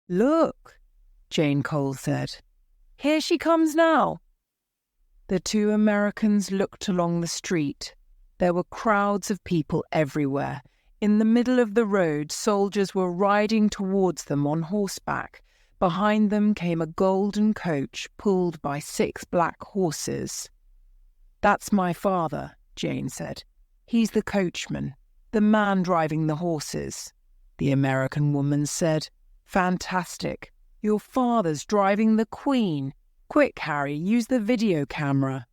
"Look," Jane Cole said. "Here she comes now." The two Americans looked along the street. There were crowds of people everywhere. In the middle of the road, soldiers were riding towards them on horseback. Behind them came a golden coach pulled by 6 black horses. "That's my father," Jane said. "He's the coachman, the man driving the horses." The American woman said, "Fantastic. Your father's driving the Queen. Quick, Harry, use the video camera."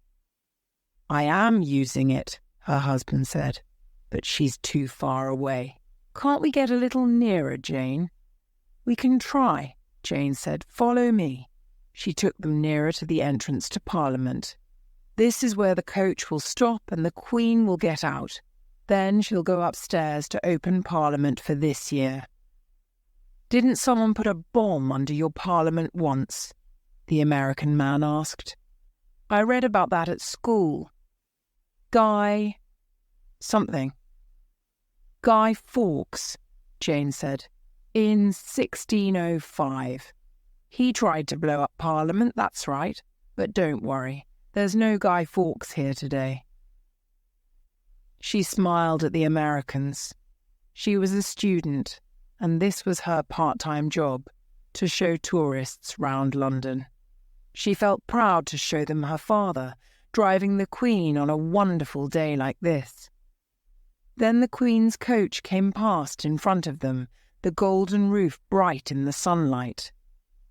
"I am using it," her husband said, "but she's too far away. Can't we get a little nearer, Jane?" "We can try," Jane said. "Follow me." She took them nearer to the entrance to Parliament. "This is where the coach will stop and the Queen will get out. Then she'll go upstairs to open Parliament for this year." "Didn't someone put a bomb under your Parliament once?" the American man asked. "I read about that at school. Guy something." "Guy Fawkes," Jane said, "in 1605. He tried to blow up Parliament, that's right. But don't worry, there's no Guy Fawkes here today." She smiled at the Americans. She was a student, and this was her part-time job, to show tourists round London. She felt proud to show them her father, driving the Queen on a wonderful day like this. Then the Queen's coach came past in front of them, the golden roof bright in the sunlight.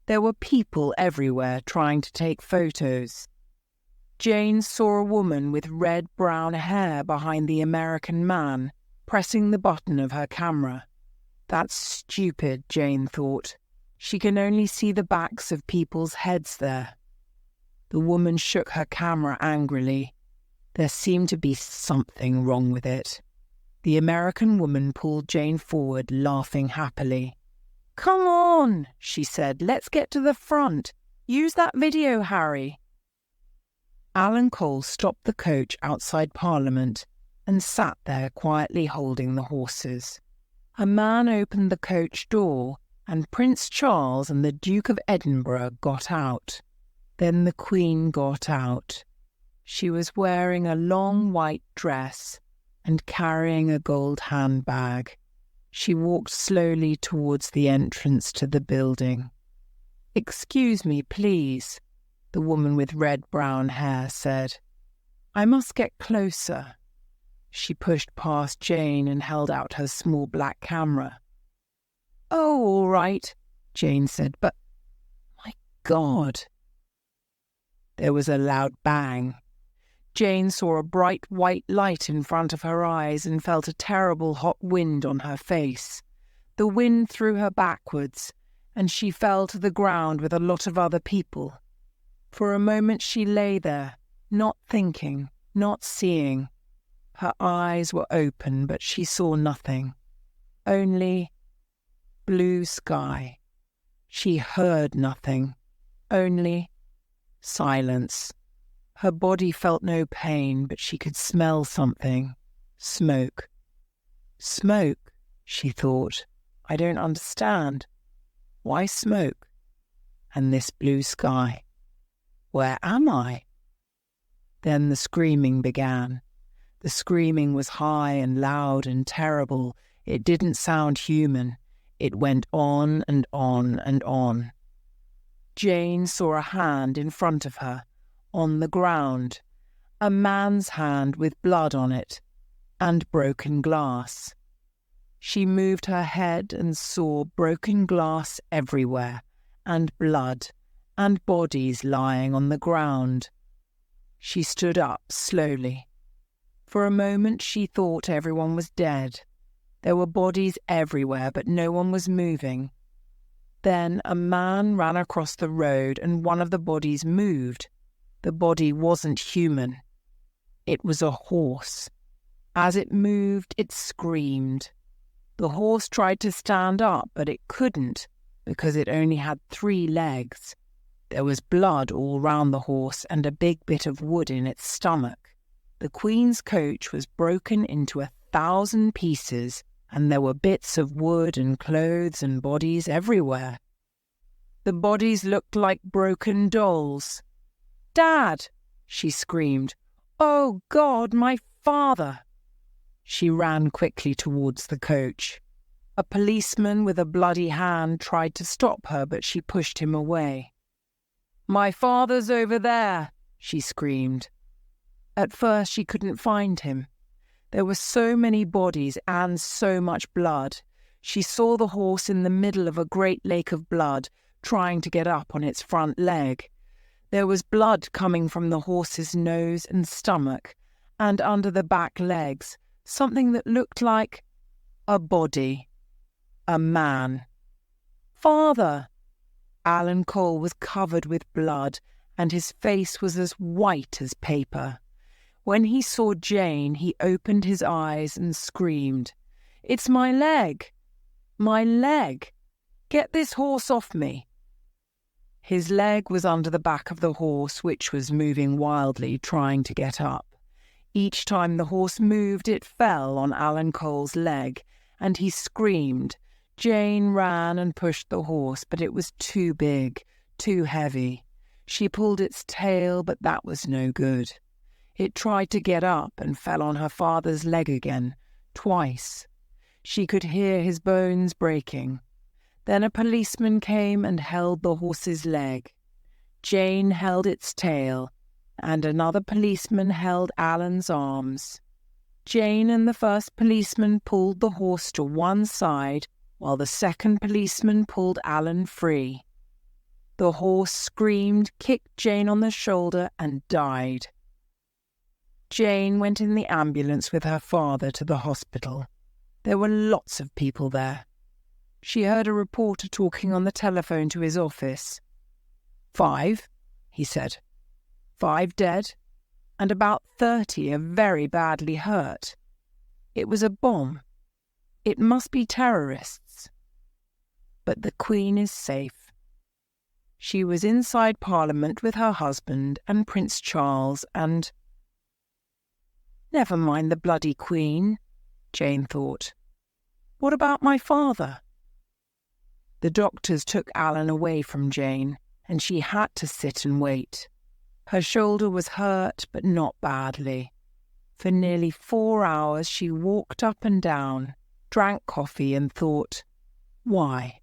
There were people everywhere trying to take photos. Jane saw a woman with red-brown hair behind the American man, pressing the button of her camera. That's stupid, Jane thought. She can only see the backs of people's heads there. The woman shook her camera angrily. There seemed to be something wrong with it. The American woman pulled Jane forward, laughing happily. "Come on," she said. "Let's get to the front. Use that video, Harry." Alan Cole stopped the coach outside Parliament and sat there quietly holding the horses. A man opened the coach door and Prince Charles and the Duke of Edinburgh got out. Then the Queen got out. She was wearing a long white dress and carrying a gold handbag. She walked slowly towards the entrance to the building. "Excuse me, please," the woman with red-brown hair said. "I must get closer." She pushed past Jane and held out her small black camera. "Oh, all right," Jane said, "but my God." There was a loud bang. Jane saw a bright white light in front of her eyes and felt a terrible hot wind on her face. The wind threw her backwards, and she fell to the ground with a lot of other people. For a moment she lay there, not thinking, not seeing. Her eyes were open, but she saw nothing. Only blue sky. She heard nothing. Only silence. Her body felt no pain, but she could smell something. Smoke. Smoke, she thought. I don't understand. Why smoke? And this blue sky. Where am I? Then the screaming began. The screaming was high and loud and terrible. It didn't sound human. It went on and on and on. Jane saw a hand in front of her, on the ground, a man's hand with blood on it, and broken glass. She moved her head and saw broken glass everywhere, and blood, and bodies lying on the ground. She stood up slowly. For a moment she thought everyone was dead. There were bodies everywhere, but no one was moving. Then a man ran across the road and one of the bodies moved. The body wasn't human. It was a horse. As it moved, it screamed. The horse tried to stand up, but it couldn't, because it only had 3 legs. There was blood all round the horse and a big bit of wood in its stomach. The Queen's coach was broken into 1,000 pieces, and there were bits of wood and clothes and bodies everywhere. The bodies looked like broken dolls. "Dad!" she screamed. "Oh, God, my father!" She ran quickly towards the coach. A policeman with a bloody hand tried to stop her, but she pushed him away. "My father's over there!" she screamed. At first she couldn't find him. There were so many bodies and so much blood. She saw the horse in the middle of a great lake of blood, trying to get up on its front leg. There was blood coming from the horse's nose and stomach, and under the back legs, something that looked like a body. A man. "Father!" Alan Cole was covered with blood, and his face was as white as paper. When he saw Jane, he opened his eyes and screamed, "It's my leg! My leg! Get this horse off me!" His leg was under the back of the horse, which was moving wildly, trying to get up. Each time the horse moved, it fell on Alan Cole's leg, and he screamed. Jane ran and pushed the horse, but it was too big, too heavy. She pulled its tail, but that was no good. It tried to get up and fell on her father's leg again, twice. She could hear his bones breaking. Then a policeman came and held the horse's leg. Jane held its tail, and another policeman held Alan's arms. Jane and the first policeman pulled the horse to one side, while the second policeman pulled Alan free. The horse screamed, kicked Jane on the shoulder, and died. Jane went in the ambulance with her father to the hospital. There were lots of people there. She heard a reporter talking on the telephone to his office. 5, he said. 5 dead, and about 30 are very badly hurt. It was a bomb. It must be terrorists. But the Queen is safe. She was inside Parliament with her husband and Prince Charles and... Never mind the bloody Queen, Jane thought. What about my father? The doctors took Alan away from Jane, and she had to sit and wait. Her shoulder was hurt, but not badly. For nearly 4 hours she walked up and down, drank coffee and thought, why?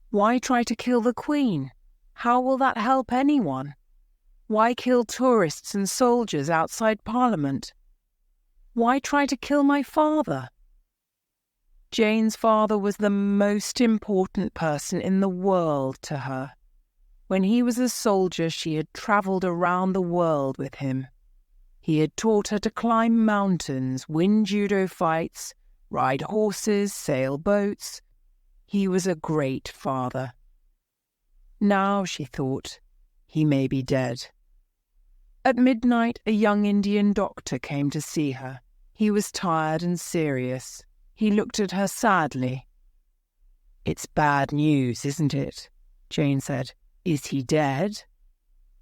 Why try to kill the Queen? How will that help anyone? Why kill tourists and soldiers outside Parliament? Why try to kill my father? Jane's father was the most important person in the world to her. When he was a soldier, she had travelled around the world with him. He had taught her to climb mountains, win judo fights, ride horses, sail boats. He was a great father. Now, she thought, he may be dead. At midnight, a young Indian doctor came to see her. He was tired and serious. He looked at her sadly. "It's bad news, isn't it?" Jane said. "Is he dead?"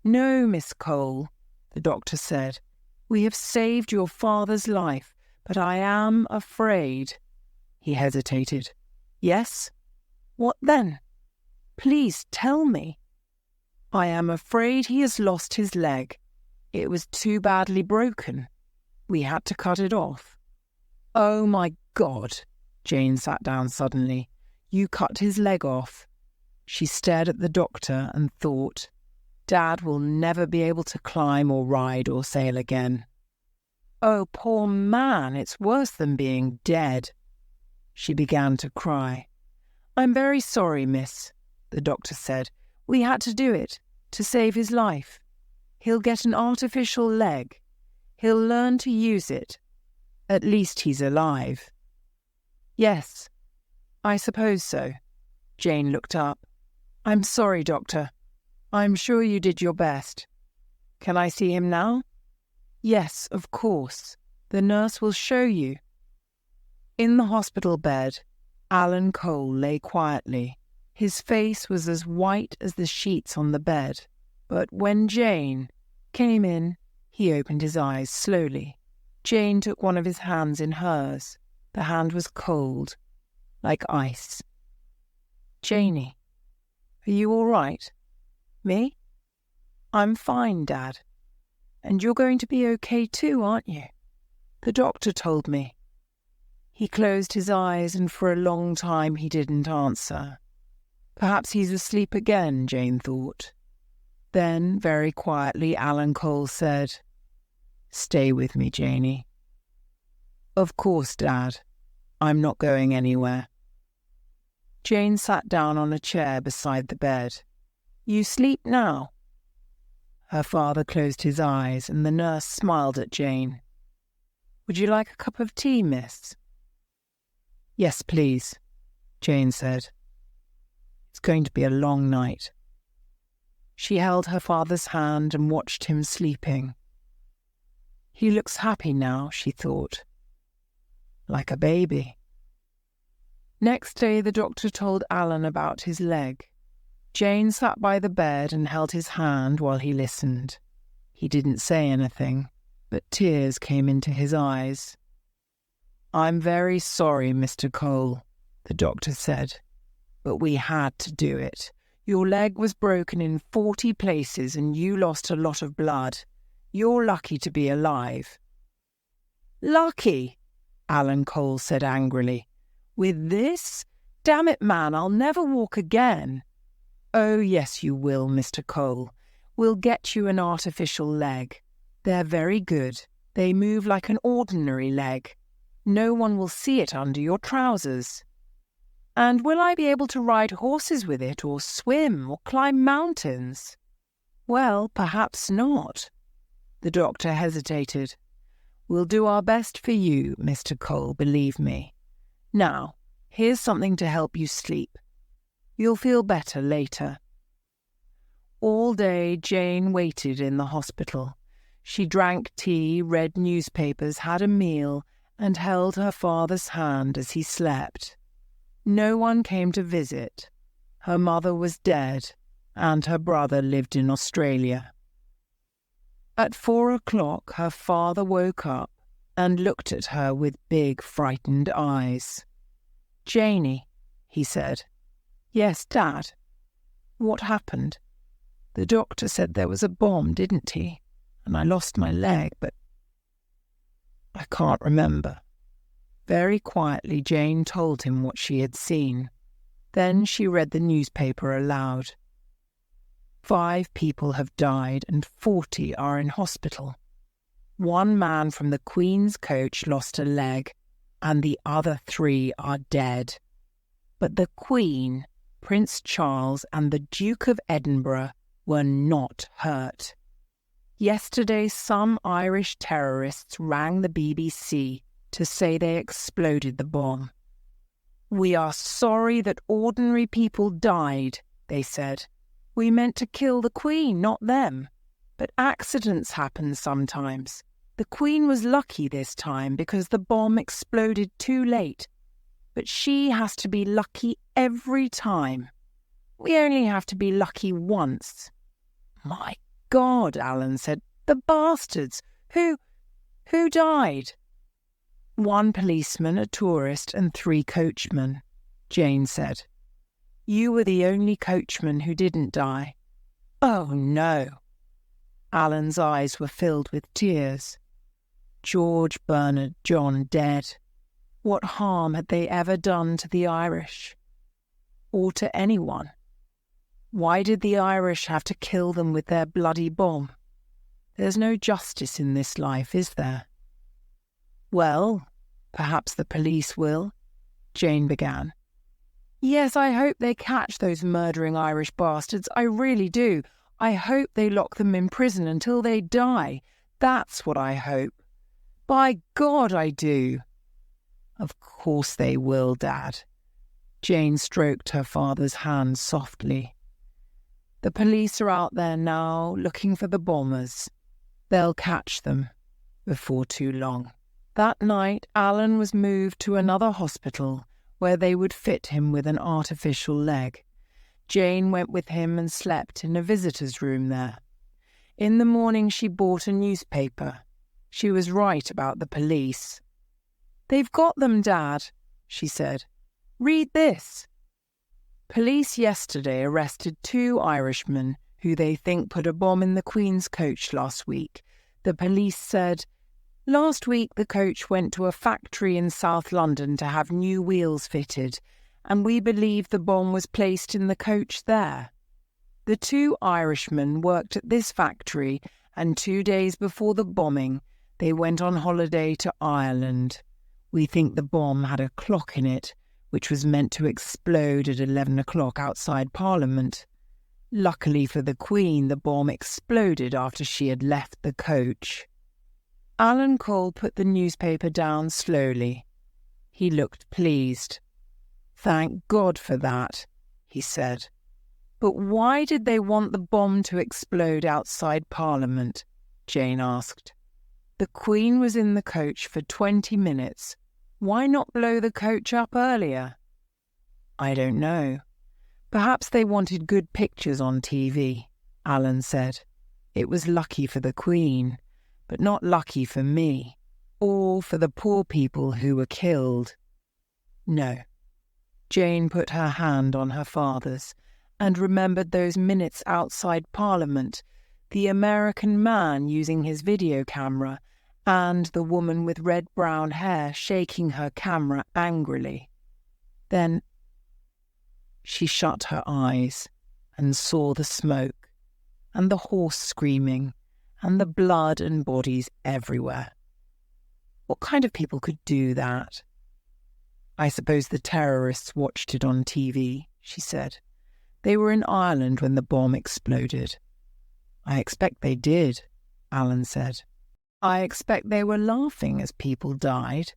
"No, Miss Cole," the doctor said. "We have saved your father's life, but I am afraid." He hesitated. "Yes? What then? Please tell me." "I am afraid he has lost his leg. It was too badly broken. We had to cut it off." "Oh, my God!" Jane sat down suddenly. "You cut his leg off?" She stared at the doctor and thought, Dad will never be able to climb or ride or sail again. "Oh, poor man, it's worse than being dead." She began to cry. "I'm very sorry, miss," the doctor said. "We had to do it, to save his life. He'll get an artificial leg. He'll learn to use it. At least he's alive." "Yes, I suppose so." Jane looked up. "I'm sorry, doctor. I'm sure you did your best. Can I see him now?" "Yes, of course. The nurse will show you." In the hospital bed, Alan Cole lay quietly. His face was as white as the sheets on the bed. But when Jane came in, he opened his eyes slowly. Jane took one of his hands in hers. The hand was cold, like ice. "Janie." Are you all right? Me? I'm fine, Dad. And you're going to be okay too, aren't you? The doctor told me. He closed his eyes and for a long time he didn't answer. Perhaps he's asleep again, Jane thought. Then, very quietly, Alan Cole said, "Stay with me, Janie." "Of course, Dad. I'm not going anywhere." Jane sat down on a chair beside the bed. "You sleep now?" Her father closed his eyes and the nurse smiled at Jane. "Would you like a cup of tea, miss?" "Yes, please," Jane said. "It's going to be a long night." She held her father's hand and watched him sleeping. He looks happy now, she thought. Like a baby. Next day the doctor told Alan about his leg. Jane sat by the bed and held his hand while he listened. He didn't say anything, but tears came into his eyes. "I'm very sorry, Mr. Cole," the doctor said, "but we had to do it. Your leg was broken in 40 places and you lost a lot of blood. You're lucky to be alive." "Lucky?" Alan Cole said angrily. "With this? Damn it, man, I'll never walk again." "Oh, yes, you will, Mr. Cole. We'll get you an artificial leg. They're very good. They move like an ordinary leg. No one will see it under your trousers." "And will I be able to ride horses with it, or swim, or climb mountains?" "Well, perhaps not." The doctor hesitated. "We'll do our best for you, Mr. Cole, believe me. Now, here's something to help you sleep. You'll feel better later." All day Jane waited in the hospital. She drank tea, read newspapers, had a meal, and held her father's hand as he slept. No one came to visit. Her mother was dead, and her brother lived in Australia. At 4 o'clock her father woke up and looked at her with big, frightened eyes. "Janie," he said. "Yes, Dad." "What happened?" "The doctor said there was a bomb, didn't he? And I lost my leg, but I can't remember." Very quietly Jane told him what she had seen. Then she read the newspaper aloud. 5 people have died and 40 are in hospital. 1 man from the Queen's coach lost a leg, and the other 3 are dead. But the Queen, Prince Charles, and the Duke of Edinburgh were not hurt. Yesterday, some Irish terrorists rang the BBC to say they exploded the bomb. "We are sorry that ordinary people died," they said. "We meant to kill the Queen, not them. But accidents happen sometimes. The Queen was lucky this time because the bomb exploded too late. But she has to be lucky every time. We only have to be lucky once." "My God," Alan said. "The bastards! Who died?" 1 policeman, a tourist, and 3 coachmen, Jane said. "You were the only coachman who didn't die." "Oh, no." Alan's eyes were filled with tears. George, Bernard, John dead. What harm had they ever done to the Irish? Or to anyone? Why did the Irish have to kill them with their bloody bomb? There's no justice in this life, is there? "Well, perhaps the police will," Jane began. "Yes, I hope they catch those murdering Irish bastards. I really do. I hope they lock them in prison until they die. That's what I hope. By God, I do." "Of course they will, Dad." Jane stroked her father's hand softly. "The police are out there now, looking for the bombers. They'll catch them before too long." That night, Alan was moved to another hospital where they would fit him with an artificial leg. Jane went with him and slept in a visitor's room there. In the morning she bought a newspaper. She was right about the police. "They've got them, Dad," she said. "Read this." Police yesterday arrested 2 Irishmen who they think put a bomb in the Queen's coach last week. The police said, "Last week the coach went to a factory in South London to have new wheels fitted, and we believe the bomb was placed in the coach there. The 2 Irishmen worked at this factory, and 2 days before the bombing, they went on holiday to Ireland. We think the bomb had a clock in it, which was meant to explode at 11 o'clock outside Parliament. Luckily for the Queen, the bomb exploded after she had left the coach." Alan Cole put the newspaper down slowly. He looked pleased. "Thank God for that," he said. "But why did they want the bomb to explode outside Parliament?" Jane asked. "The Queen was in the coach for 20 minutes. Why not blow the coach up earlier?" "I don't know. Perhaps they wanted good pictures on TV," Alan said. "It was lucky for the Queen, but not lucky for me, or for the poor people who were killed." "No." Jane put her hand on her father's and remembered those minutes outside Parliament, the American man using his video camera, and the woman with red-brown hair shaking her camera angrily. Then she shut her eyes and saw the smoke, and the horse screaming, and the blood and bodies everywhere. What kind of people could do that? "I suppose the terrorists watched it on TV," she said. "They were in Ireland when the bomb exploded." "I expect they did," Alan said. "I expect they were laughing as people died,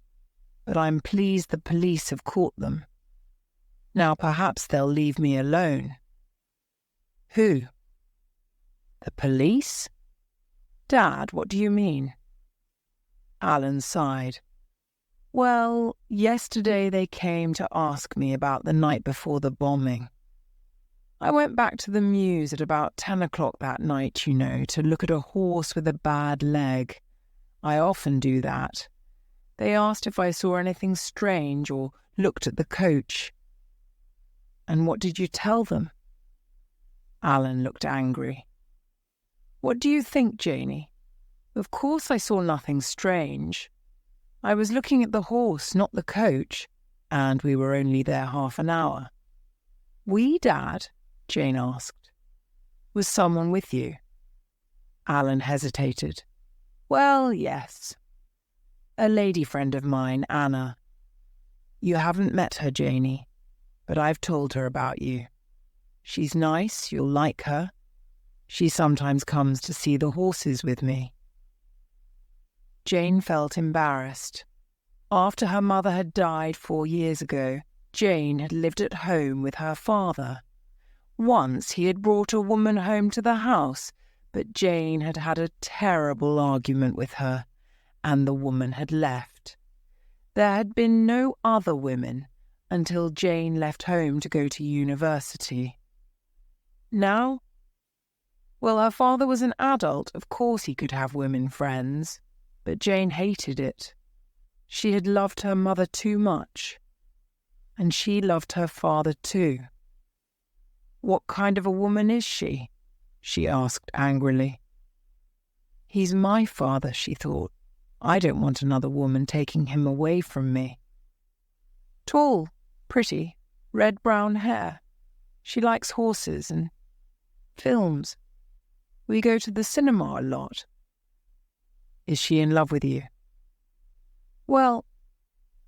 but I'm pleased the police have caught them. Now perhaps they'll leave me alone." "Who?" "The police?" "Dad, what do you mean?" Alan sighed. "Well, yesterday they came to ask me about the night before the bombing. I went back to the mews at about 10 o'clock that night, to look at a horse with a bad leg. I often do that. They asked if I saw anything strange or looked at the coach." "And what did you tell them?" Alan looked angry. "What do you think, Janie? Of course I saw nothing strange. I was looking at the horse, not the coach, and we were only there half an hour." "We, Dad?" Jane asked. "Was someone with you?" Alan hesitated. "Well, yes. A lady friend of mine, Anna. You haven't met her, Janie, but I've told her about you. She's nice, you'll like her. She sometimes comes to see the horses with me." Jane felt embarrassed. After her mother had died 4 years ago, Jane had lived at home with her father. Once he had brought a woman home to the house, but Jane had had a terrible argument with her, and the woman had left. There had been no other women until Jane left home to go to university. Now? Well, her father was an adult, of course he could have women friends, but Jane hated it. She had loved her mother too much, and she loved her father too. "What kind of a woman is she?" she asked angrily. "He's my father," she thought. "I don't want another woman taking him away from me." "Tall, pretty, red-brown hair. She likes horses and films. We go to the cinema a lot." "Is she in love with you?" "Well,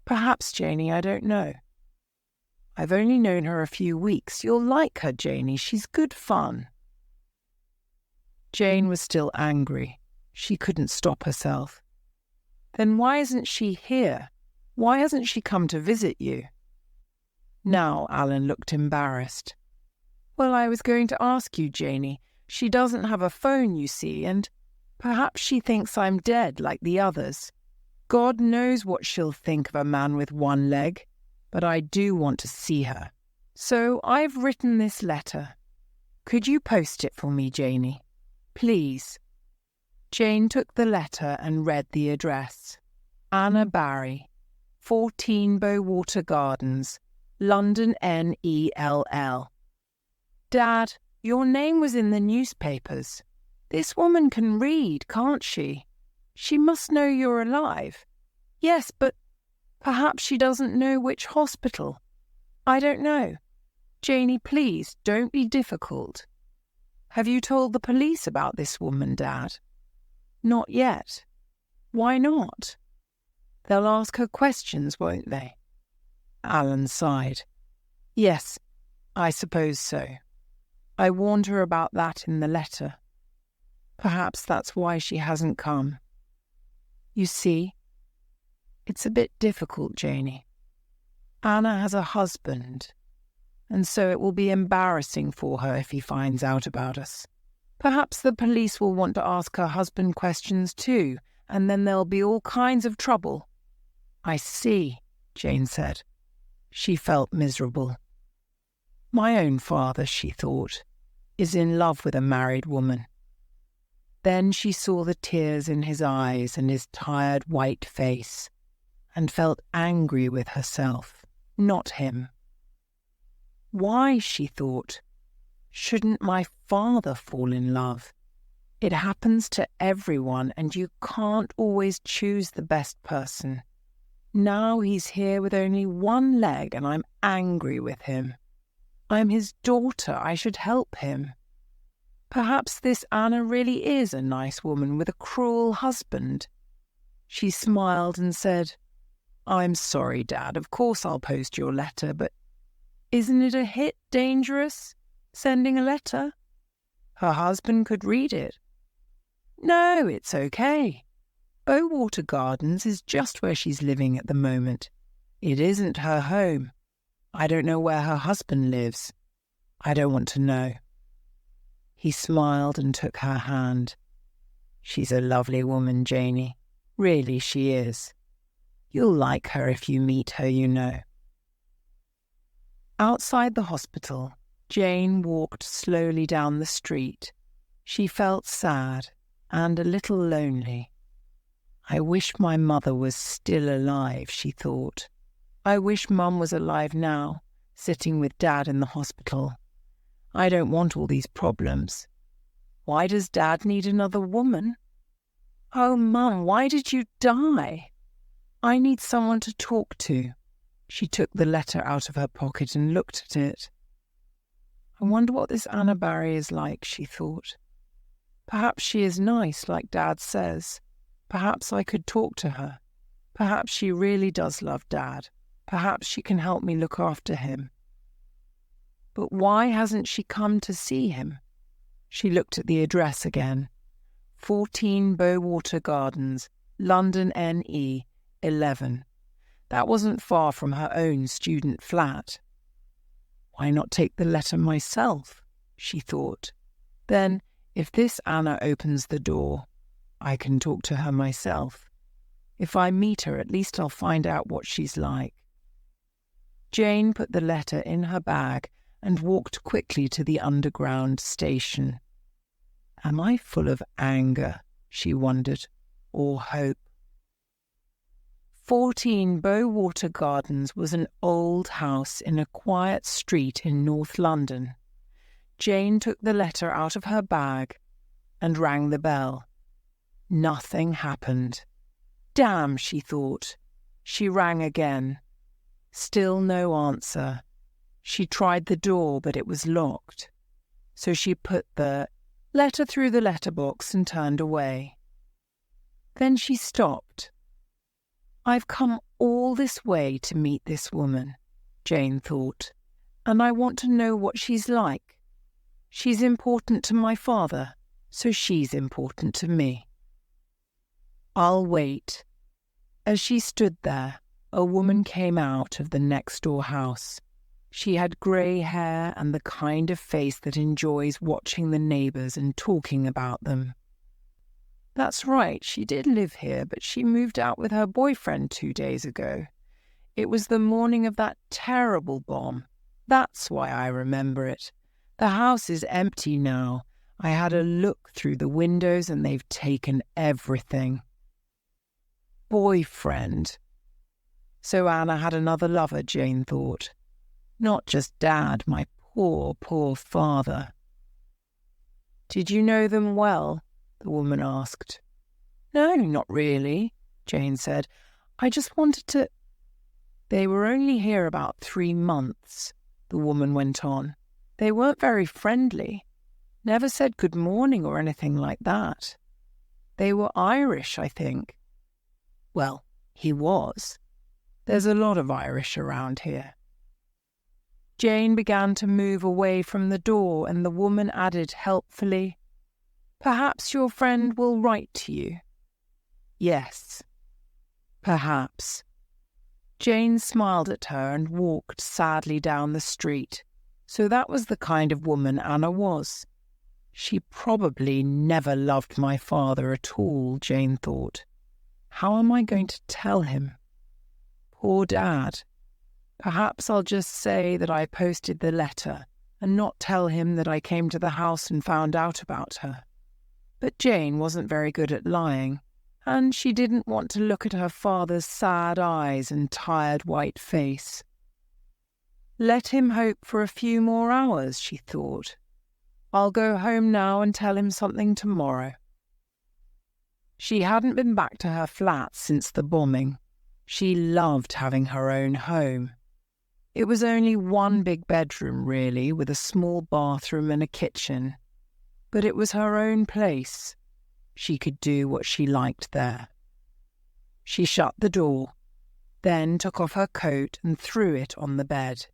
perhaps, Janie, I don't know. I've only known her a few weeks. You'll like her, Janie. She's good fun." Jane was still angry. She couldn't stop herself. "Then why isn't she here? Why hasn't she come to visit you?" Now Alan looked embarrassed. "Well, I was going to ask you, Janie. She doesn't have a phone, you see, and perhaps she thinks I'm dead like the others. God knows what she'll think of a man with one leg, but I do want to see her. So I've written this letter. Could you post it for me, Janie? Please." Jane took the letter and read the address. Anna Barry, 14 Bowater Gardens, London NELL. Dad, your name was in the newspapers. This woman can read, can't she? She must know you're alive. Yes, but perhaps she doesn't know which hospital. I don't know. Janie, please, don't be difficult. Have you told the police about this woman, Dad? Not yet. Why not? They'll ask her questions, won't they? Alan sighed. Yes, I suppose so. I warned her about that in the letter. Perhaps that's why she hasn't come. You see, it's a bit difficult, Janie. Anna has a husband, and so it will be embarrassing for her if he finds out about us. Perhaps the police will want to ask her husband questions too, and then there'll be all kinds of trouble. I see, Jane said. She felt miserable. My own father, she thought, is in love with a married woman. Then she saw the tears in his eyes and his tired white face, and felt angry with herself, not him. Why, she thought, shouldn't my father fall in love? It happens to everyone, and you can't always choose the best person. Now he's here with only one leg, and I'm angry with him. I'm his daughter. I should help him. Perhaps this Anna really is a nice woman with a cruel husband. She smiled and said, I'm sorry, Dad. Of course I'll post your letter, but isn't it a hit dangerous, sending a letter? Her husband could read it. No, it's okay. Bowater Gardens is just where she's living at the moment. It isn't her home. I don't know where her husband lives. I don't want to know. He smiled and took her hand. She's a lovely woman, Janie. Really, she is. You'll like her if you meet her, you know. Outside the hospital, Jane walked slowly down the street. She felt sad and a little lonely. I wish my mother was still alive, she thought. I wish Mum was alive now, sitting with Dad in the hospital. I don't want all these problems. Why does Dad need another woman? Oh, Mum, why did you die? I need someone to talk to. She took the letter out of her pocket and looked at it. I wonder what this Anna Barry is like, she thought. Perhaps she is nice, like Dad says. Perhaps I could talk to her. Perhaps she really does love Dad. Perhaps she can help me look after him. But why hasn't she come to see him? She looked at the address again. 14 Bowater Gardens, London NE, 11. That wasn't far from her own student flat. Why not take the letter myself? She thought. Then, if this Anna opens the door, I can talk to her myself. If I meet her, at least I'll find out what she's like. Jane put the letter in her bag and walked quickly to the underground station. Am I full of anger, she wondered, or hope? 14 Bowater Gardens was an old house in a quiet street in North London. Jane took the letter out of her bag and rang the bell. Nothing happened. Damn, she thought. She rang again. Still no answer. She tried the door, but it was locked. So she put the letter through the letterbox and turned away. Then she stopped. I've come all this way to meet this woman, Jane thought, and I want to know what she's like. She's important to my father, so she's important to me. I'll wait. As she stood there, a woman came out of the next-door house. She had grey hair and the kind of face that enjoys watching the neighbours and talking about them. That's right, she did live here, but she moved out with her boyfriend 2 days ago. It was the morning of that terrible bomb. That's why I remember it. The house is empty now. I had a look through the windows and they've taken everything. Boyfriend. So Anna had another lover, Jane thought. Not just Dad, my poor, poor father." "Did you know them well?" the woman asked. "No, not really," Jane said. "I just wanted to—" "They were only here about 3 months," the woman went on. "They weren't very friendly. Never said good morning or anything like that. They were Irish, I think. Well, he was. There's a lot of Irish around here." Jane began to move away from the door, and the woman added helpfully, "Perhaps your friend will write to you." "Yes, perhaps." Jane smiled at her and walked sadly down the street. So that was the kind of woman Anna was. She probably never loved my father at all, Jane thought. How am I going to tell him? Poor Dad. Perhaps I'll just say that I posted the letter and not tell him that I came to the house and found out about her. But Jane wasn't very good at lying, and she didn't want to look at her father's sad eyes and tired white face. Let him hope for a few more hours, she thought. I'll go home now and tell him something tomorrow. She hadn't been back to her flat since the bombing. She loved having her own home. It was only one big bedroom, really, with a small bathroom and a kitchen. But it was her own place. She could do what she liked there. She shut the door, then took off her coat and threw it on the bed.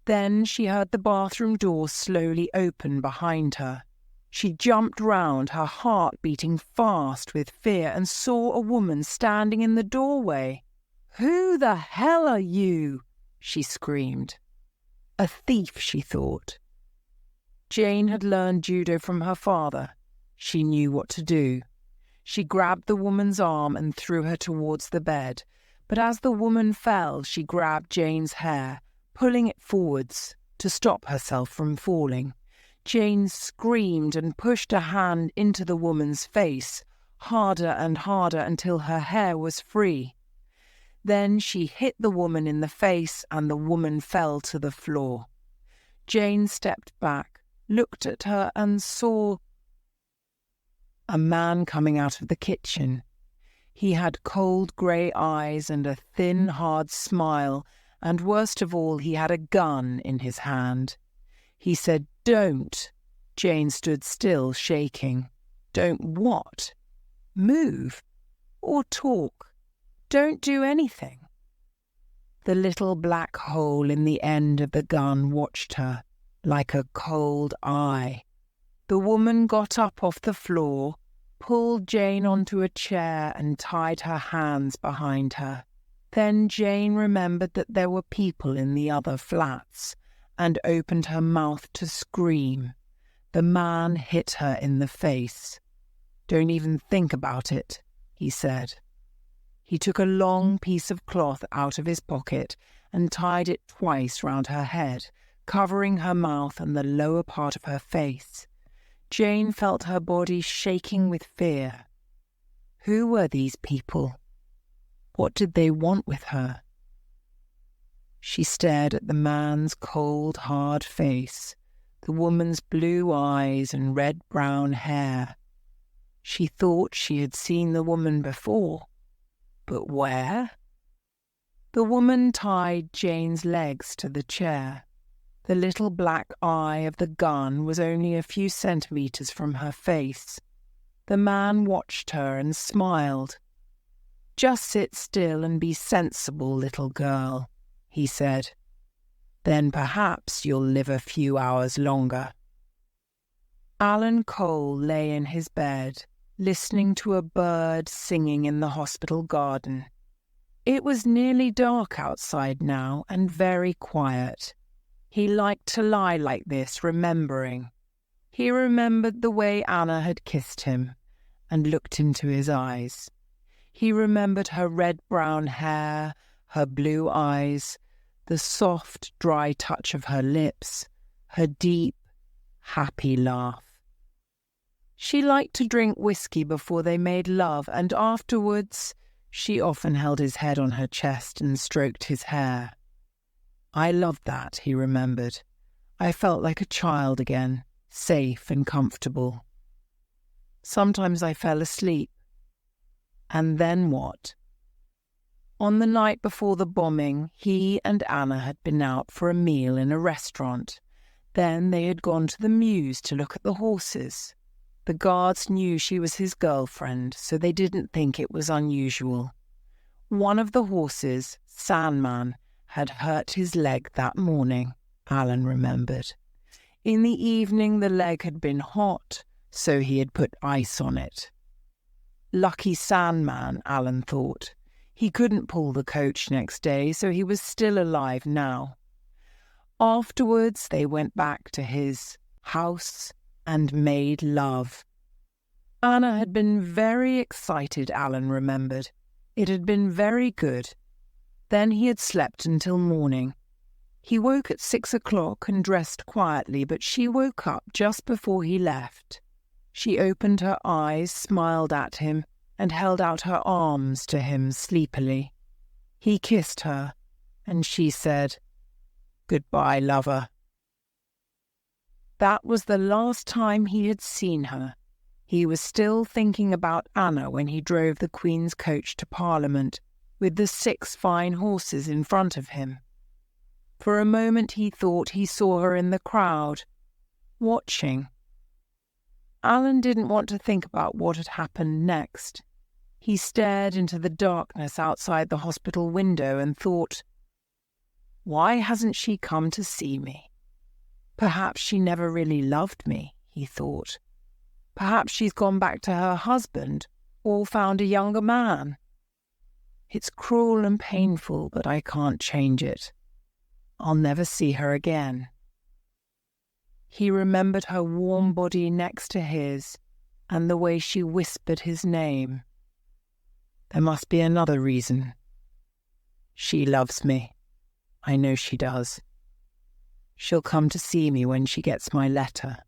Then she heard the bathroom door slowly open behind her. She jumped round, her heart beating fast with fear, and saw a woman standing in the doorway. "Who the hell are you?" she screamed. A thief, she thought. Jane had learned judo from her father. She knew what to do. She grabbed the woman's arm and threw her towards the bed. But as the woman fell, she grabbed Jane's hair, pulling it forwards to stop herself from falling. Jane screamed and pushed a hand into the woman's face, harder and harder until her hair was free. Then she hit the woman in the face and the woman fell to the floor. Jane stepped back, looked at her and saw a man coming out of the kitchen. He had cold grey eyes and a thin, hard smile, and worst of all, he had a gun in his hand. He said, "Don't." Jane stood still, shaking. "Don't what?" "Move. Or talk. Don't do anything." The little black hole in the end of the gun watched her, like a cold eye. The woman got up off the floor, pulled Jane onto a chair and tied her hands behind her. Then Jane remembered that there were people in the other flats and opened her mouth to scream. The man hit her in the face. "Don't even think about it," he said. He took a long piece of cloth out of his pocket and tied it twice round her head, covering her mouth and the lower part of her face. Jane felt her body shaking with fear. Who were these people? What did they want with her? She stared at the man's cold, hard face, the woman's blue eyes and red-brown hair. She thought she had seen the woman before. But where? The woman tied Jane's legs to the chair. The little black eye of the gun was only a few centimetres from her face. The man watched her and smiled. "Just sit still and be sensible, little girl," he said. "Then perhaps you'll live a few hours longer." Alan Cole lay in his bed, listening to a bird singing in the hospital garden. It was nearly dark outside now and very quiet. He liked to lie like this, remembering. He remembered the way Anna had kissed him and looked into his eyes. He remembered her red-brown hair, her blue eyes, the soft, dry touch of her lips, her deep, happy laugh. She liked to drink whiskey before they made love, and afterwards she often held his head on her chest and stroked his hair. I loved that, he remembered. I felt like a child again, safe and comfortable. Sometimes I fell asleep. And then what? On the night before the bombing, he and Anna had been out for a meal in a restaurant. Then they had gone to the mews to look at the horses. The guards knew she was his girlfriend, so they didn't think it was unusual. One of the horses, Sandman, had hurt his leg that morning, Alan remembered. In the evening the leg had been hot, so he had put ice on it. Lucky Sandman, Alan thought. He couldn't pull the coach next day, so he was still alive now. Afterwards they went back to his house and made love. Anna had been very excited, Alan remembered. It had been very good. Then he had slept until morning. He woke at 6 o'clock and dressed quietly, but she woke up just before he left. She opened her eyes, smiled at him, and held out her arms to him sleepily. He kissed her, and she said, "Goodbye, lover." That was the last time he had seen her. He was still thinking about Anna when he drove the Queen's coach to Parliament, with the 6 fine horses in front of him. For a moment he thought he saw her in the crowd, watching. Alan didn't want to think about what had happened next. He stared into the darkness outside the hospital window and thought, "Why hasn't she come to see me? Perhaps she never really loved me," he thought. "Perhaps she's gone back to her husband or found a younger man. It's cruel and painful, but I can't change it. I'll never see her again." He remembered her warm body next to his and the way she whispered his name. There must be another reason. She loves me. I know she does. She'll come to see me when she gets my letter.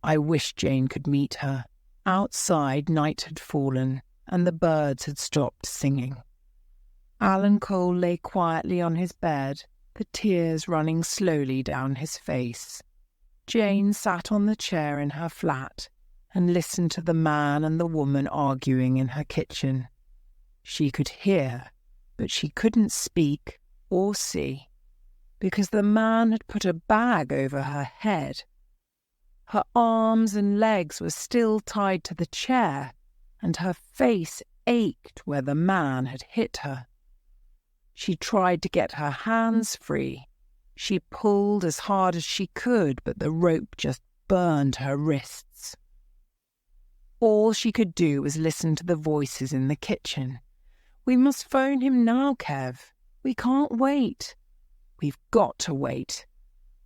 I wish Jane could meet her. Outside, night had fallen, and the birds had stopped singing. Alan Cole lay quietly on his bed, the tears running slowly down his face. Jane sat on the chair in her flat and listened to the man and the woman arguing in her kitchen. She could hear, but she couldn't speak or see, because the man had put a bag over her head. Her arms and legs were still tied to the chair, and her face ached where the man had hit her. She tried to get her hands free. She pulled as hard as she could, but the rope just burned her wrists. All she could do was listen to the voices in the kitchen. "We must phone him now, Kev. We can't wait. We've got to wait.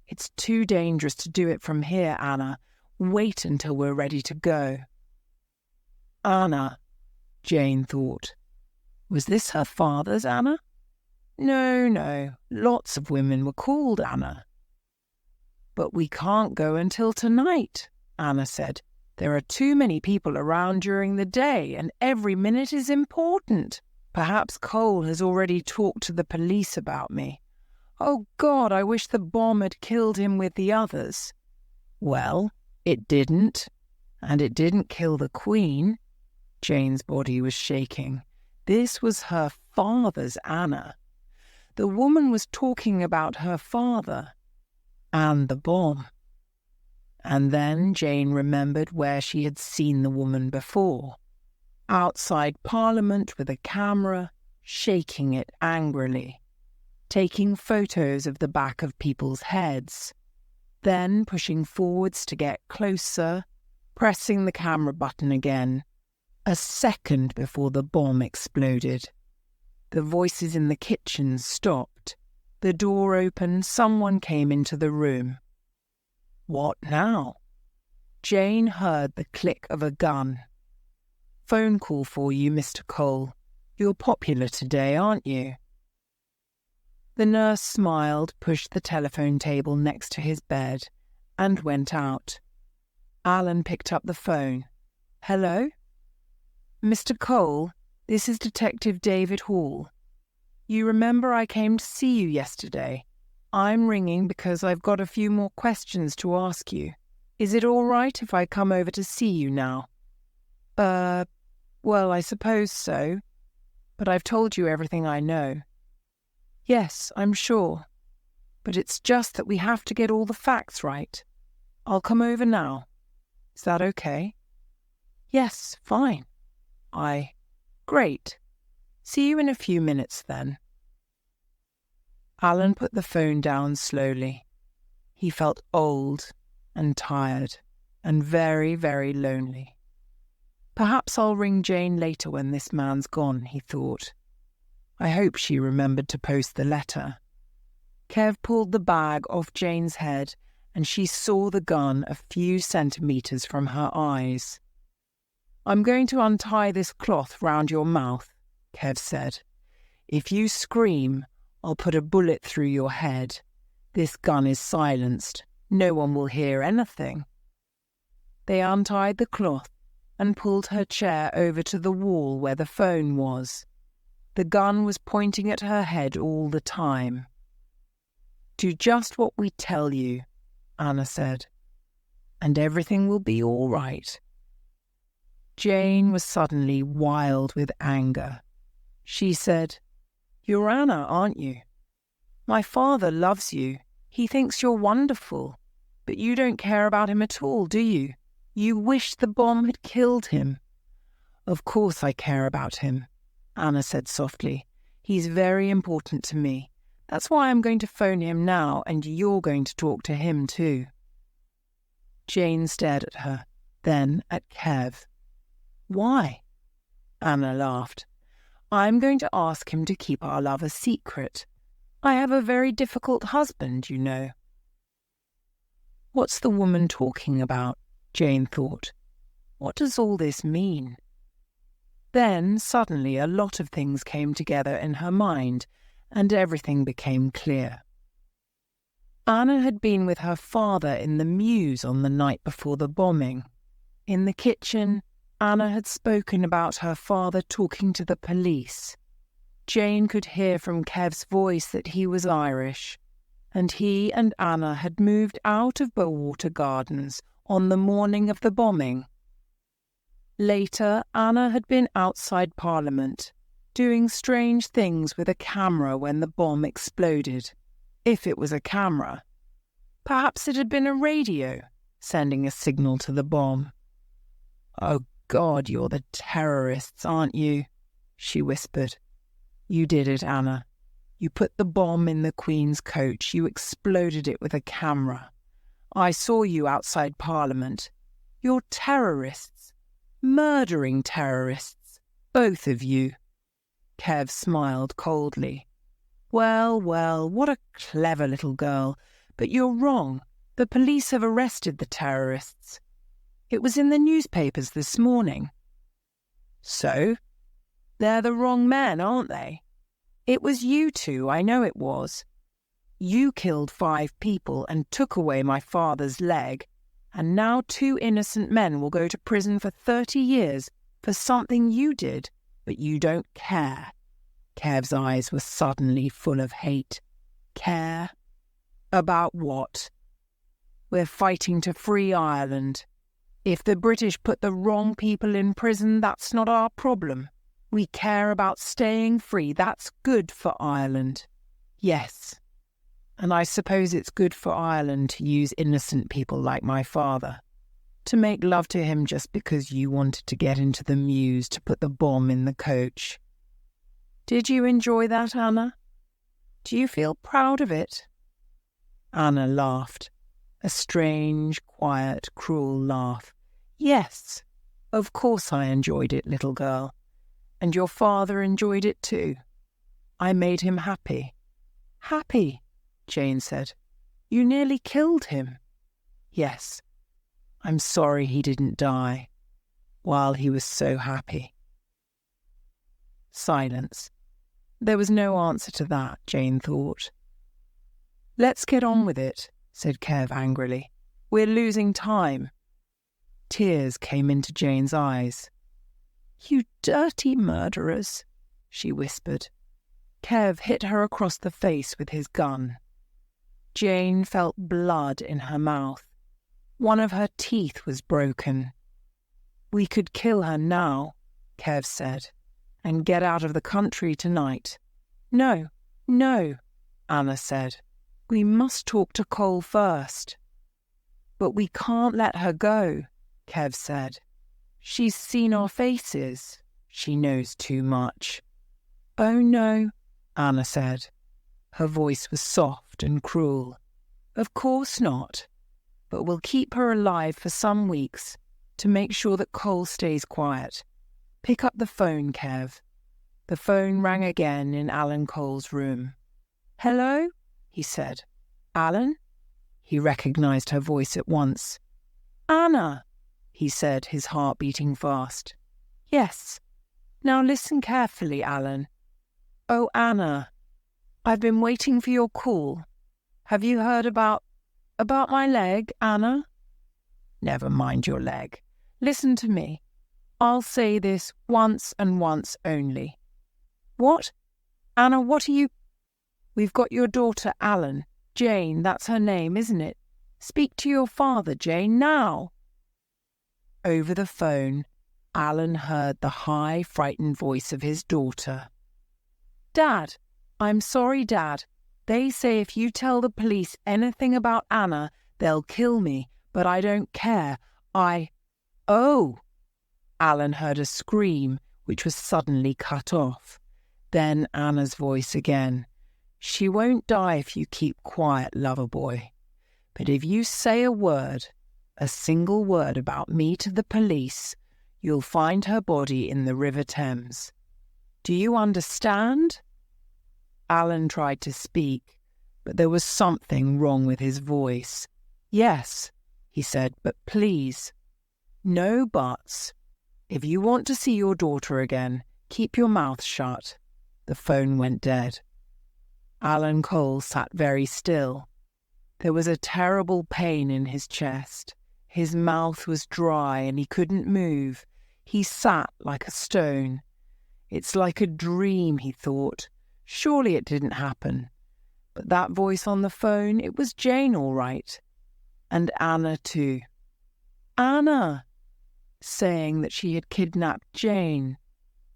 It's too dangerous to do it from here, Anna. Wait until we're ready to go." Anna, Jane thought. Was this her father's Anna? No, lots of women were called Anna. "But we can't go until tonight," Anna said. "There are too many people around during the day, and every minute is important. Perhaps Cole has already talked to the police about me. Oh God, I wish the bomb had killed him with the others." Well, it didn't, and it didn't kill the Queen. Jane's body was shaking. This was her father's Anna. The woman was talking about her father and the bomb. And then Jane remembered where she had seen the woman before. Outside Parliament with a camera, shaking it angrily, taking photos of the back of people's heads, then pushing forwards to get closer, pressing the camera button again, a second before the bomb exploded. The voices in the kitchen stopped. The door opened. Someone came into the room. What now? Jane heard the click of a gun. "Phone call for you, Mr. Cole. You're popular today, aren't you?" The nurse smiled, pushed the telephone table next to his bed, and went out. Alan picked up the phone. "Hello?" "Mr. Cole, this is Detective David Hall. You remember I came to see you yesterday? I'm ringing because I've got a few more questions to ask you. Is it all right if I come over to see you now? Well, I suppose so. But I've told you everything I know. Yes, I'm sure. But it's just that we have to get all the facts right. I'll come over now. Is that okay? Yes, fine. Great. See you in a few minutes then. Alan put the phone down slowly. He felt old and tired and very, very lonely. Perhaps I'll ring Jane later when this man's gone, he thought. I hope she remembered to post the letter. Kev pulled the bag off Jane's head and she saw the gun a few centimetres from her eyes. I'm going to untie this cloth round your mouth, Kev said. If you scream, I'll put a bullet through your head. This gun is silenced. No one will hear anything. They untied the cloth and pulled her chair over to the wall where the phone was. The gun was pointing at her head all the time. Do just what we tell you, Anna said, and everything will be all right. Jane was suddenly wild with anger. She said, You're Anna, aren't you? My father loves you. He thinks you're wonderful. But you don't care about him at all, do you? You wish the bomb had killed him. Of course I care about him, Anna said softly. He's very important to me. That's why I'm going to phone him now, and you're going to talk to him too. Jane stared at her, then at Kev. Why? Anna laughed. I'm going to ask him to keep our love a secret. I have a very difficult husband, you know. What's the woman talking about? Jane thought. What does all this mean? Then, suddenly, a lot of things came together in her mind, and everything became clear. Anna had been with her father in the mews on the night before the bombing. In the kitchen, Anna had spoken about her father talking to the police. Jane could hear from Kev's voice that he was Irish, and he and Anna had moved out of Bowater Gardens on the morning of the bombing. Later, Anna had been outside Parliament, doing strange things with a camera when the bomb exploded, if it was a camera. Perhaps it had been a radio, sending a signal to the bomb. Oh God, you're the terrorists, aren't you? She whispered. You did it, Anna. You put the bomb in the Queen's coach. You exploded it with a camera. I saw you outside Parliament. You're terrorists. Murdering terrorists. Both of you. Kev smiled coldly. Well, what a clever little girl. But you're wrong. The police have arrested the terrorists. It was in the newspapers this morning. So? They're the wrong men, aren't they? It was you two, I know it was. You killed 5 people and took away my father's leg, and now 2 innocent men will go to prison for 30 years for something you did, but you don't care. Kev's eyes were suddenly full of hate. Care? About what? We're fighting to free Ireland. If the British put the wrong people in prison, that's not our problem. We care about staying free. That's good for Ireland. Yes. And I suppose it's good for Ireland to use innocent people like my father, to make love to him just because you wanted to get into the mews to put the bomb in the coach. Did you enjoy that, Anna? Do you feel proud of it? Anna laughed, a strange, quiet, cruel laugh. Yes, of course I enjoyed it, little girl. And your father enjoyed it too. I made him happy. Happy, Jane said. You nearly killed him. Yes, I'm sorry he didn't die while he was so happy. Silence. There was no answer to that, Jane thought. Let's get on with it, said Kev angrily. We're losing time. Tears came into Jane's eyes. You dirty murderers, she whispered. Kev hit her across the face with his gun. Jane felt blood in her mouth. One of her teeth was broken. "We could kill her now," Kev said, "and get out of the country tonight." "No, no," Anna said. "We must talk to Cole first." "But we can't let her go," Kev said. "She's seen our faces. She knows too much." "Oh no," Anna said. Her voice was soft and cruel. "Of course not. But we'll keep her alive for some weeks to make sure that Cole stays quiet. Pick up the phone, Kev." The phone rang again in Alan Cole's room. "Hello?" he said. "Alan?" He recognized her voice at once. "Anna," he said, his heart beating fast. "Yes. Now listen carefully, Alan. Oh, Anna, I've been waiting for your call. Have you heard about my leg, Anna?" "Never mind your leg. Listen to me. I'll say this once and once only." "What? Anna, what are you—" "We've got your daughter, Alan. Jane, that's her name, isn't it? Speak to your father, Jane, now." Over the phone, Alan heard the high, frightened voice of his daughter. "Dad, I'm sorry, Dad. They say if you tell the police anything about Anna, they'll kill me, but I don't care. Oh!" Alan heard a scream, which was suddenly cut off. Then Anna's voice again. "She won't die if you keep quiet, lover boy. But if you say a single word about me to the police, you'll find her body in the River Thames. Do you understand?" Alan tried to speak, but there was something wrong with his voice. "Yes," he said, "but please." "No buts. If you want to see your daughter again, keep your mouth shut." The phone went dead. Alan Cole sat very still. There was a terrible pain in his chest. His mouth was dry and he couldn't move. He sat like a stone. "It's like a dream," he thought. Surely it didn't happen. But that voice on the phone, it was Jane all right. And Anna too. Anna! Saying that she had kidnapped Jane.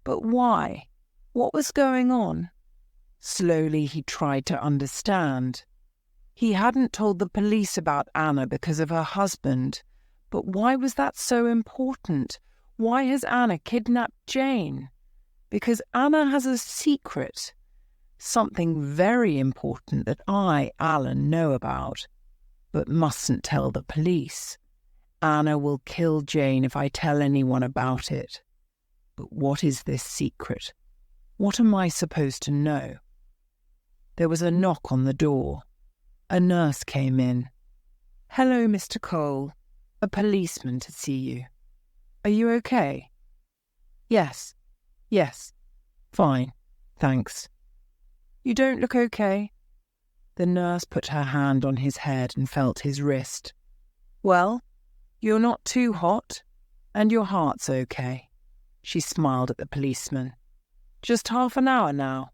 But why? What was going on? Slowly he tried to understand. He hadn't told the police about Anna because of her husband. But why was that so important? Why has Anna kidnapped Jane? Because Anna has a secret. Something very important that I, Alan, know about, but mustn't tell the police. Anna will kill Jane if I tell anyone about it. But what is this secret? What am I supposed to know? There was a knock on the door. A nurse came in. "Hello, Mr. Cole. A policeman to see you. Are you okay?" Yes. Fine, thanks." "You don't look okay." The nurse put her hand on his head and felt his wrist. "Well, you're not too hot, and your heart's okay." She smiled at the policeman. "Just half an hour now.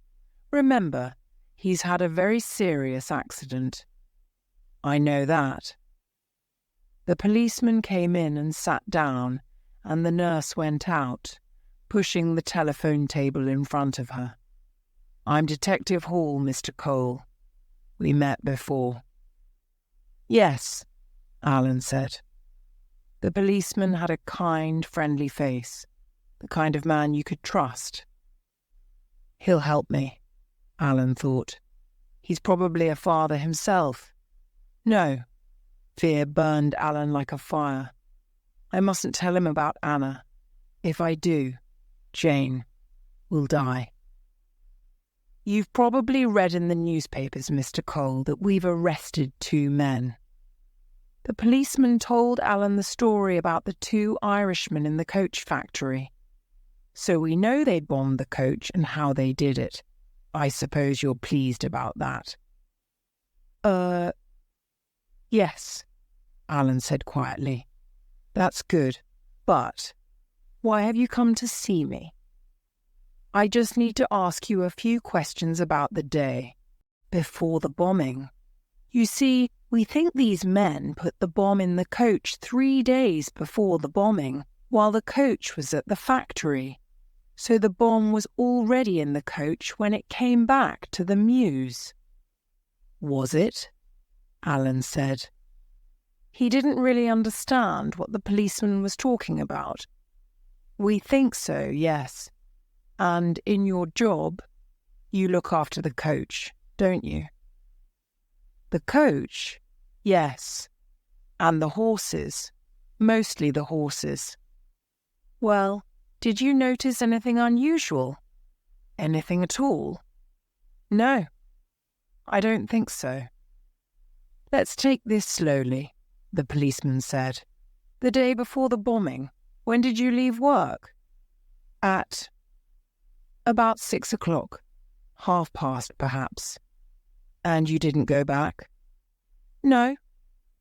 Remember, he's had a very serious accident." "I know that." The policeman came in and sat down, and the nurse went out, pushing the telephone table in front of her. "I'm Detective Hall, Mr. Cole. We met before." "Yes," Alan said. The policeman had a kind, friendly face, the kind of man you could trust. He'll help me, Alan thought. He's probably a father himself. No, fear burned Alan like a fire. I mustn't tell him about Anna. If I do, Jane will die. You've probably read in the newspapers, Mr. Cole, that we've arrested 2 men. The policeman told Alan the story about the 2 Irishmen in the coach factory. So we know they bombed the coach and how they did it. I suppose you're pleased about that. Yes, Alan said quietly. That's good, but why have you come to see me? I just need to ask you a few questions about the day before the bombing. You see, we think these men put the bomb in the coach 3 days before the bombing, while the coach was at the factory. So the bomb was already in the coach when it came back to the Mews." "Was it?" Alan said. He didn't really understand what the policeman was talking about. "We think so, yes. And in your job, you look after the coach, don't you?" "The coach? Yes. And the horses. Mostly the horses." "Well, did you notice anything unusual? Anything at all?" "No, I don't think so." "Let's take this slowly," the policeman said. "The day before the bombing, when did you leave work?" "At about 6 o'clock, past, perhaps." "And you didn't go back?" "No,"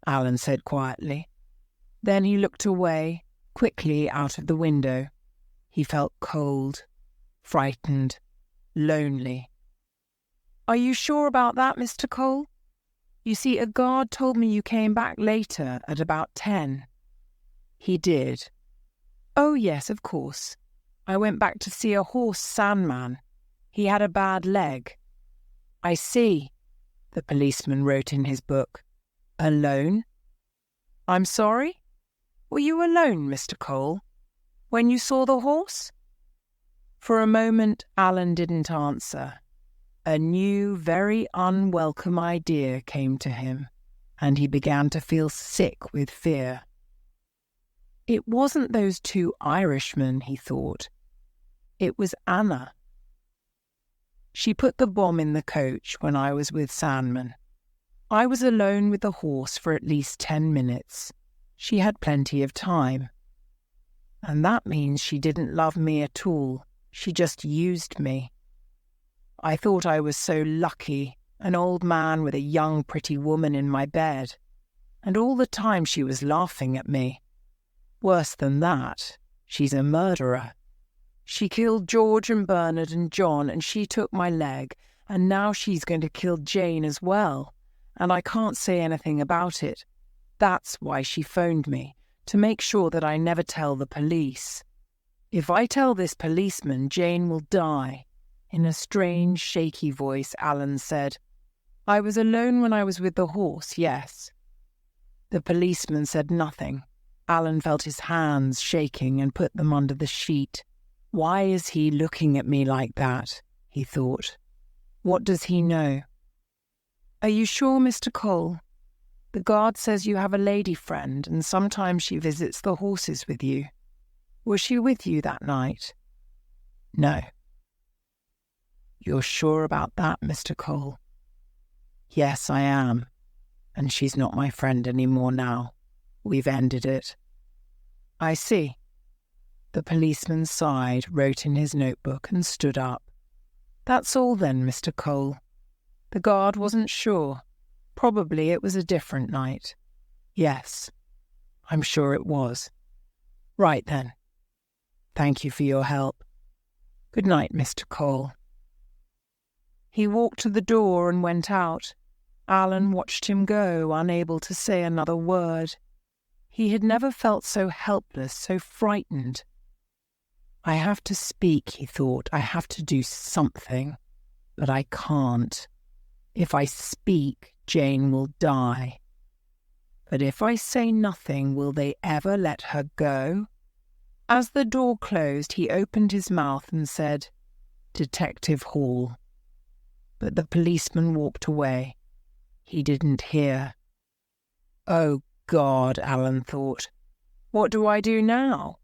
Alan said quietly. Then he looked away, quickly out of the window. He felt cold, frightened, lonely. "Are you sure about that, Mr. Cole? You see, a guard told me you came back later at about 10. "He did." "Oh, yes, of course. I went back to see a horse sandman. He had a bad leg." "I see," the policeman wrote in his book. "Alone?" "I'm sorry? Were you alone, Mr. Cole, when you saw the horse?" For a moment, Alan didn't answer. A new, very unwelcome idea came to him, and he began to feel sick with fear. It wasn't those 2 Irishmen, he thought. It was Anna. "She put the bomb in the coach when I was with Sandman. I was alone with the horse for at least 10 minutes. She had plenty of time. And that means she didn't love me at all. She just used me. I thought I was so lucky, an old man with a young, pretty woman in my bed. And all the time she was laughing at me. Worse than that, she's a murderer. She killed George and Bernard and John, and she took my leg, and now she's going to kill Jane as well. And I can't say anything about it. That's why she phoned me, to make sure that I never tell the police. If I tell this policeman, Jane will die." In a strange, shaky voice, Alan said, "I was alone when I was with the horse, yes." The policeman said nothing. Alan felt his hands shaking and put them under the sheet. "Why is he looking at me like that?" he thought. "What does he know?" "Are you sure, Mr. Cole? The guard says you have a lady friend, and sometimes she visits the horses with you. Was she with you that night?" "No." "You're sure about that, Mr. Cole?" "Yes, I am. And she's not my friend any more now. We've ended it." "I see." The policeman sighed, wrote in his notebook, and stood up. "That's all then, Mr. Cole. The guard wasn't sure. Probably it was a different night." "Yes, I'm sure it was." "Right then. Thank you for your help. Good night, Mr. Cole." He walked to the door and went out. Alan watched him go, unable to say another word. He had never felt so helpless, so frightened. "I have to speak," he thought. "I have to do something. But I can't. If I speak, Jane will die. But if I say nothing, will they ever let her go?" As the door closed, he opened his mouth and said, "Detective Hall." But the policeman walked away. He didn't hear. "Oh, God," Alan thought. "What do I do now?"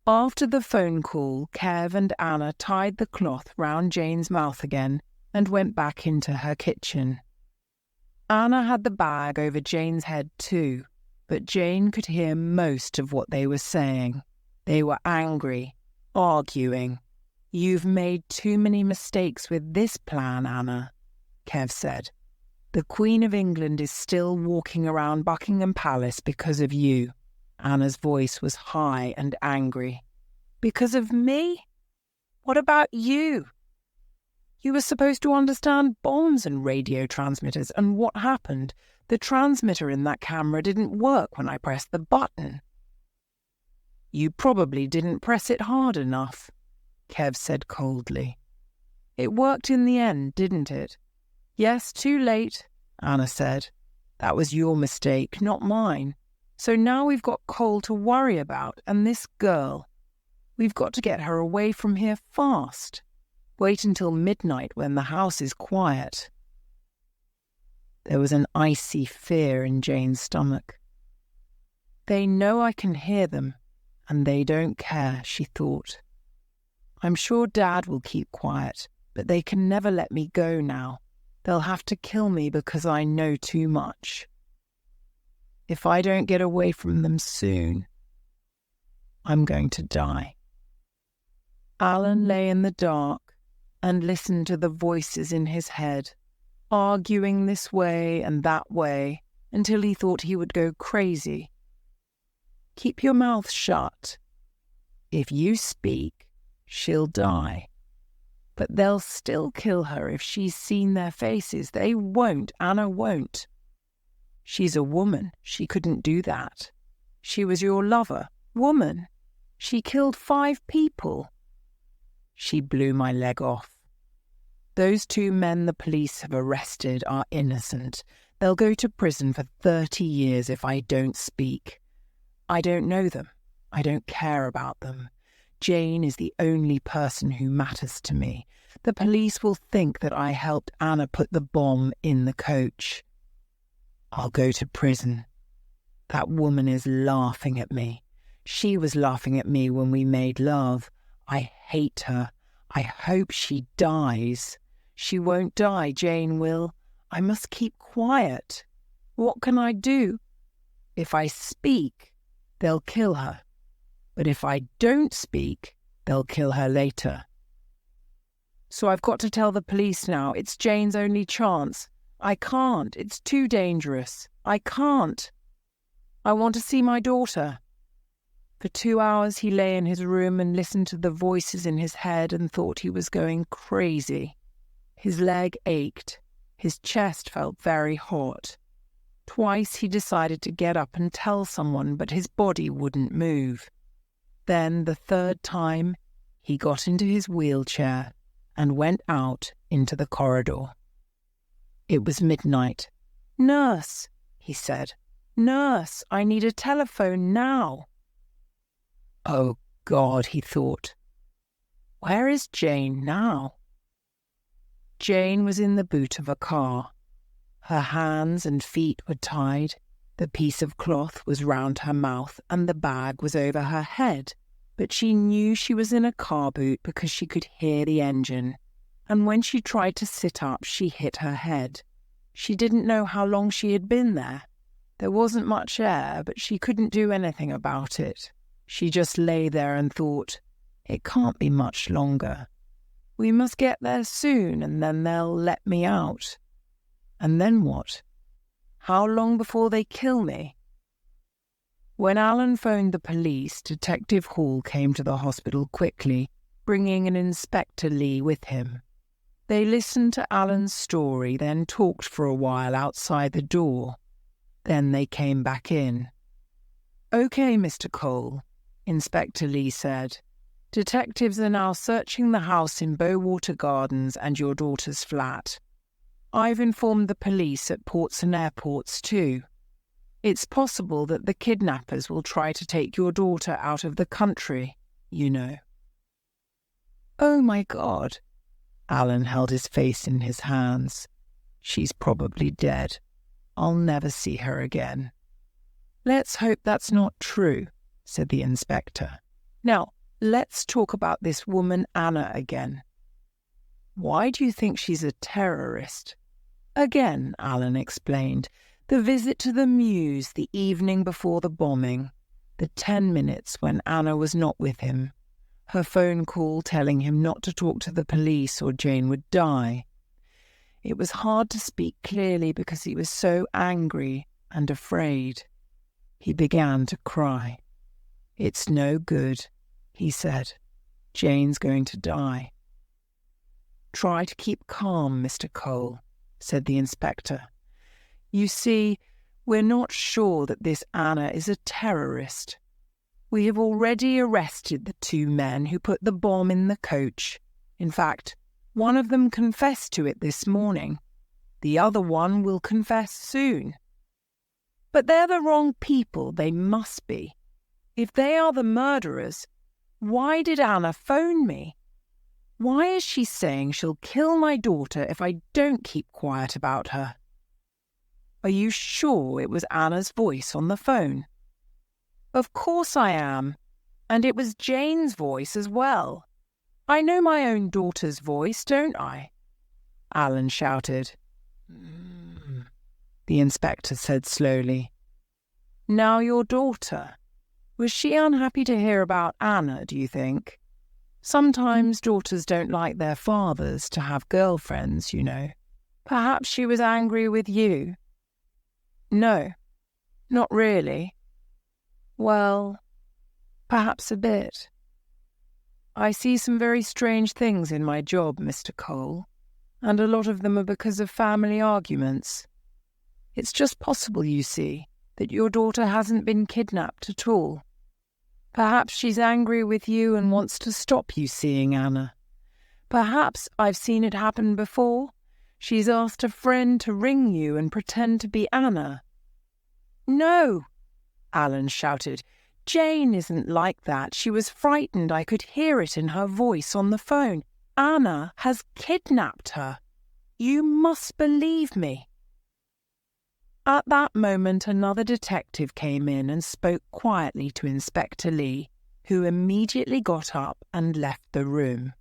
After the phone call, Kev and Anna tied the cloth round Jane's mouth again and went back into her kitchen. Anna had the bag over Jane's head too, but Jane could hear most of what they were saying. They were angry, arguing. "You've made too many mistakes with this plan, Anna," Kev said. "The Queen of England is still walking around Buckingham Palace because of you." Anna's voice was high and angry. "Because of me? What about you?" You were supposed to understand bombs and radio transmitters, and what happened? The transmitter in that camera didn't work when I pressed the button. You probably didn't press it hard enough, Kev said coldly. It worked in the end, didn't it? Yes, too late, Anna said. That was your mistake, not mine. So now we've got Cole to worry about, and this girl. We've got to get her away from here fast. Wait until midnight when the house is quiet. There was an icy fear in Jane's stomach. They know I can hear them, and they don't care, she thought. I'm sure Dad will keep quiet, but they can never let me go now. They'll have to kill me because I know too much. If I don't get away from them soon, I'm going to die. Alan lay in the dark and listened to the voices in his head, arguing this way and that way until he thought he would go crazy. Keep your mouth shut. If you speak, she'll die. But they'll still kill her if she's seen their faces. They won't. Anna won't. She's a woman. She couldn't do that. She was your lover. Woman. She killed 5 people. She blew my leg off. Those 2 men the police have arrested are innocent. They'll go to prison for 30 years if I don't speak. I don't know them. I don't care about them. Jane is the only person who matters to me. The police will think that I helped Anna put the bomb in the coach. I'll go to prison. That woman is laughing at me. She was laughing at me when we made love. I hate her. I hope she dies. She won't die, Jane will. I must keep quiet. What can I do? If I speak, they'll kill her. But if I don't speak, they'll kill her later. So I've got to tell the police now. It's Jane's only chance. I can't. It's too dangerous. I can't. I want to see my daughter. For 2 hours he lay in his room and listened to the voices in his head and thought he was going crazy. His leg ached. His chest felt very hot. Twice he decided to get up and tell someone, but his body wouldn't move. Then, the 3rd time, he got into his wheelchair and went out into the corridor. It was midnight. "Nurse," he said. "Nurse, I need a telephone now." Oh, God, he thought. Where is Jane now? Jane was in the boot of a car. Her hands and feet were tied. The piece of cloth was round her mouth and the bag was over her head. But she knew she was in a car boot because she could hear the engine. And when she tried to sit up, she hit her head. She didn't know how long she had been there. There wasn't much air, but she couldn't do anything about it. She just lay there and thought, it can't be much longer. We must get there soon and then they'll let me out. And then what? How long before they kill me? When Alan phoned the police, Detective Hall came to the hospital quickly, bringing an Inspector Lee with him. They listened to Alan's story, then talked for a while outside the door. Then they came back in. "Okay, Mr. Cole," Inspector Lee said. "Detectives are now searching the house in Bowater Gardens and your daughter's flat. I've informed the police at ports and airports too. It's possible that the kidnappers will try to take your daughter out of the country, you know." "Oh, my God." Alan held his face in his hands. "She's probably dead. I'll never see her again." "Let's hope that's not true," said the inspector. "Now, let's talk about this woman Anna again. Why do you think she's a terrorist?" Again, Alan explained. The visit to the Mews the evening before the bombing, the 10 minutes when Anna was not with him, her phone call telling him not to talk to the police or Jane would die. It was hard to speak clearly because he was so angry and afraid. He began to cry. "It's no good," he said. "Jane's going to die." Try to keep calm, Mr. Cole, said the inspector. You see, we're not sure that this Anna is a terrorist. We have already arrested the 2 men who put the bomb in the coach. In fact, one of them confessed to it this morning. The other one will confess soon. But they're the wrong people, they must be. If they are the murderers, why did Anna phone me? Why is she saying she'll kill my daughter if I don't keep quiet about her? Are you sure it was Anna's voice on the phone? Of course I am, and it was Jane's voice as well. I know my own daughter's voice, don't I? Alan shouted. The inspector said slowly. Now your daughter. Was she unhappy to hear about Anna, do you think? Sometimes daughters don't like their fathers to have girlfriends, you know. Perhaps she was angry with you. No, not really. Well, perhaps a bit. I see some very strange things in my job, Mr. Cole, and a lot of them are because of family arguments. It's just possible, you see, that your daughter hasn't been kidnapped at all. Perhaps she's angry with you and wants to stop you seeing Anna. Perhaps I've seen it happen before. She's asked a friend to ring you and pretend to be Anna. No, Alan shouted. Jane isn't like that. She was frightened. I could hear it in her voice on the phone. Anna has kidnapped her. You must believe me. At that moment, another detective came in and spoke quietly to Inspector Lee, who immediately got up and left the room.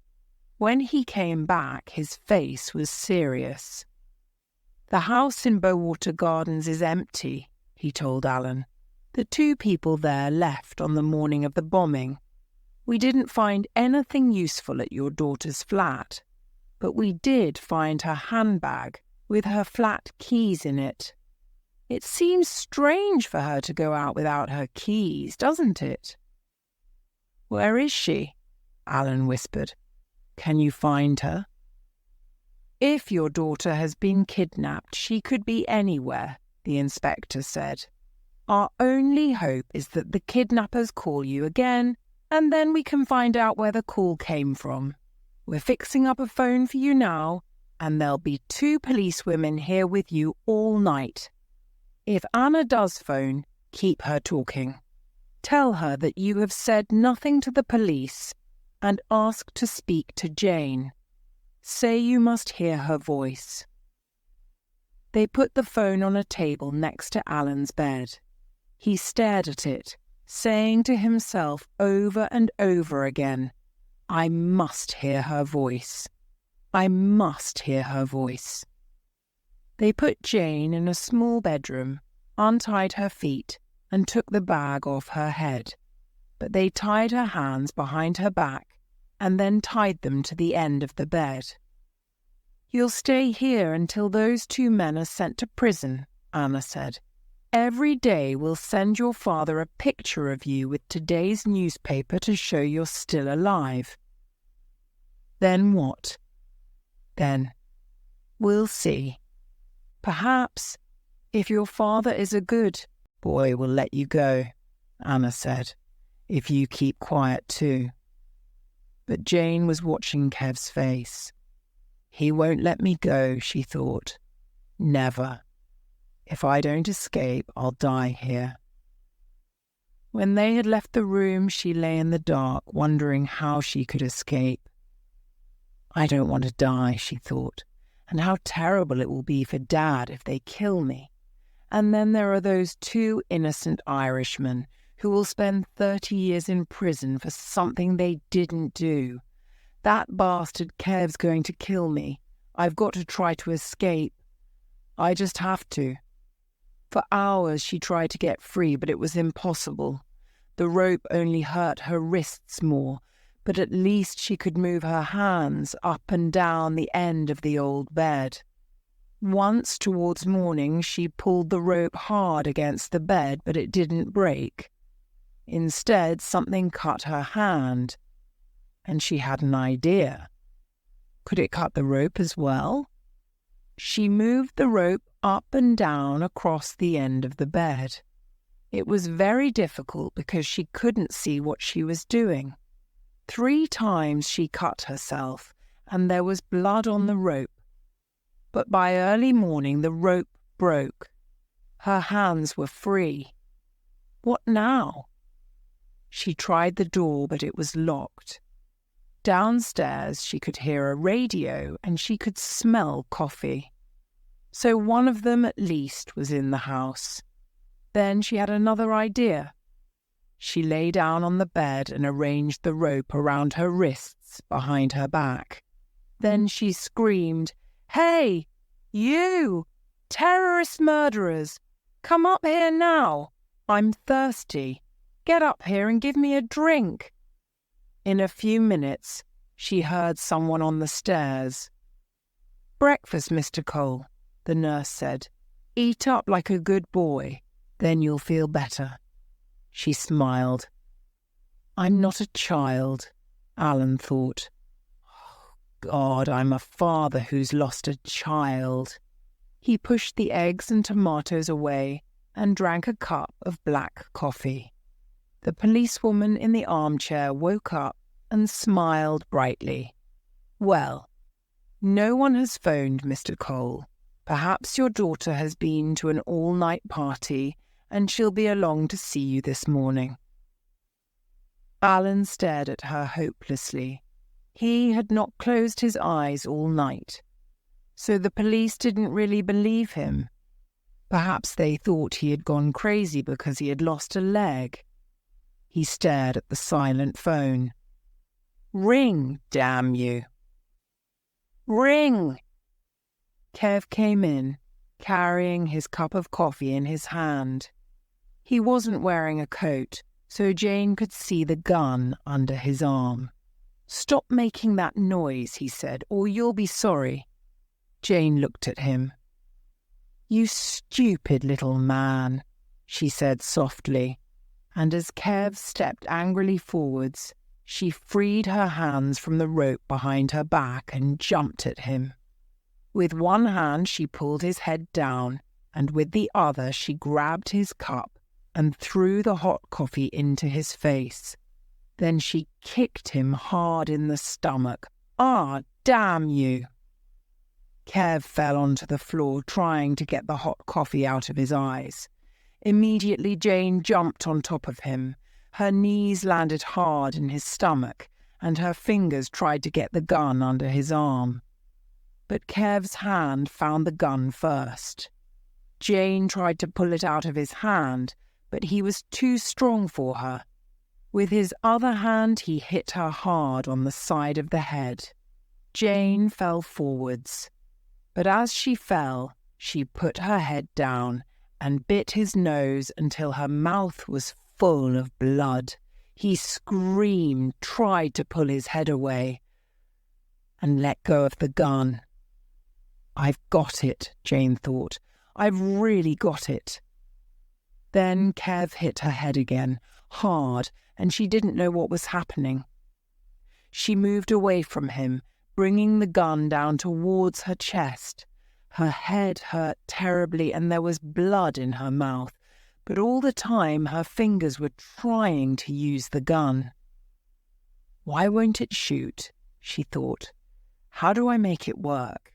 When he came back, his face was serious. The house in Bowater Gardens is empty, he told Alan. The 2 people there left on the morning of the bombing. We didn't find anything useful at your daughter's flat, but we did find her handbag with her flat keys in it. It seems strange for her to go out without her keys, doesn't it? Where is she? Alan whispered. Can you find her? If your daughter has been kidnapped, she could be anywhere, the inspector said. Our only hope is that the kidnappers call you again, and then we can find out where the call came from. We're fixing up a phone for you now, and there'll be 2 policewomen here with you all night. If Anna does phone, keep her talking. Tell her that you have said nothing to the police and ask to speak to Jane. Say you must hear her voice. They put the phone on a table next to Alan's bed. He stared at it, saying to himself over and over again, I must hear her voice. I must hear her voice. They put Jane in a small bedroom, untied her feet, and took the bag off her head. But they tied her hands behind her back and then tied them to the end of the bed. You'll stay here until those 2 men are sent to prison, Anna said. Every day we'll send your father a picture of you with today's newspaper to show you're still alive. Then what? Then we'll see. Perhaps, if your father is a good boy, we'll let you go, Anna said, if you keep quiet too. But Jane was watching Kev's face. He won't let me go, she thought. Never. If I don't escape, I'll die here. When they had left the room, she lay in the dark, wondering how she could escape. I don't want to die, she thought, and how terrible it will be for Dad if they kill me. And then there are those 2 innocent Irishmen who will spend 30 years in prison for something they didn't do. That bastard Kev's going to kill me. I've got to try to escape. I just have to. For hours she tried to get free, but it was impossible. The rope only hurt her wrists more, but at least she could move her hands up and down the end of the old bed. Once, towards morning, she pulled the rope hard against the bed, but it didn't break. Instead, something cut her hand, and she had an idea. Could it cut the rope as well? She moved the rope up and down across the end of the bed. It was very difficult because she couldn't see what she was doing. 3 times she cut herself, and there was blood on the rope. But by early morning the rope broke. Her hands were free. What now? She tried the door, but it was locked. Downstairs she could hear a radio and she could smell coffee. So one of them at least was in the house. Then she had another idea. She lay down on the bed and arranged the rope around her wrists behind her back. Then she screamed, "Hey, you! Terrorist murderers! Come up here now! I'm thirsty. Get up here and give me a drink." In a few minutes, she heard someone on the stairs. "Breakfast, Mr. Cole," the nurse said. "Eat up like a good boy, then you'll feel better." She smiled. "I'm not a child," Alan thought. "Oh, God, I'm a father who's lost a child." He pushed the eggs and tomatoes away and drank a cup of black coffee. The policewoman in the armchair woke up and smiled brightly. "Well, no one has phoned, Mr. Cole. Perhaps your daughter has been to an all-night party and she'll be along to see you this morning." Alan stared at her hopelessly. He had not closed his eyes all night. So the police didn't really believe him. Perhaps they thought he had gone crazy because he had lost a leg. He stared at the silent phone. "Ring, damn you. Ring!" Kev came in, carrying his cup of coffee in his hand. He wasn't wearing a coat, so Jane could see the gun under his arm. "Stop making that noise," he said, "or you'll be sorry." Jane looked at him. "You stupid little man," she said softly, and as Kev stepped angrily forwards, she freed her hands from the rope behind her back and jumped at him. With one hand she pulled his head down, and with the other she grabbed his cup and threw the hot coffee into his face. Then she kicked him hard in the stomach. "Ah, damn you!" Kev fell onto the floor, trying to get the hot coffee out of his eyes. Immediately Jane jumped on top of him. Her knees landed hard in his stomach, and her fingers tried to get the gun under his arm. But Kev's hand found the gun first. Jane tried to pull it out of his hand, but he was too strong for her. With his other hand he hit her hard on the side of the head. Jane fell forwards. But as she fell, she put her head down and bit his nose until her mouth was full of blood. He screamed, tried to pull his head away, and let go of the gun. "I've got it," Jane thought. "I've really got it." Then Kev hit her head again, hard, and she didn't know what was happening. She moved away from him, bringing the gun down towards her chest. Her head hurt terribly and there was blood in her mouth, but all the time her fingers were trying to use the gun. "Why won't it shoot?" she thought. "How do I make it work?"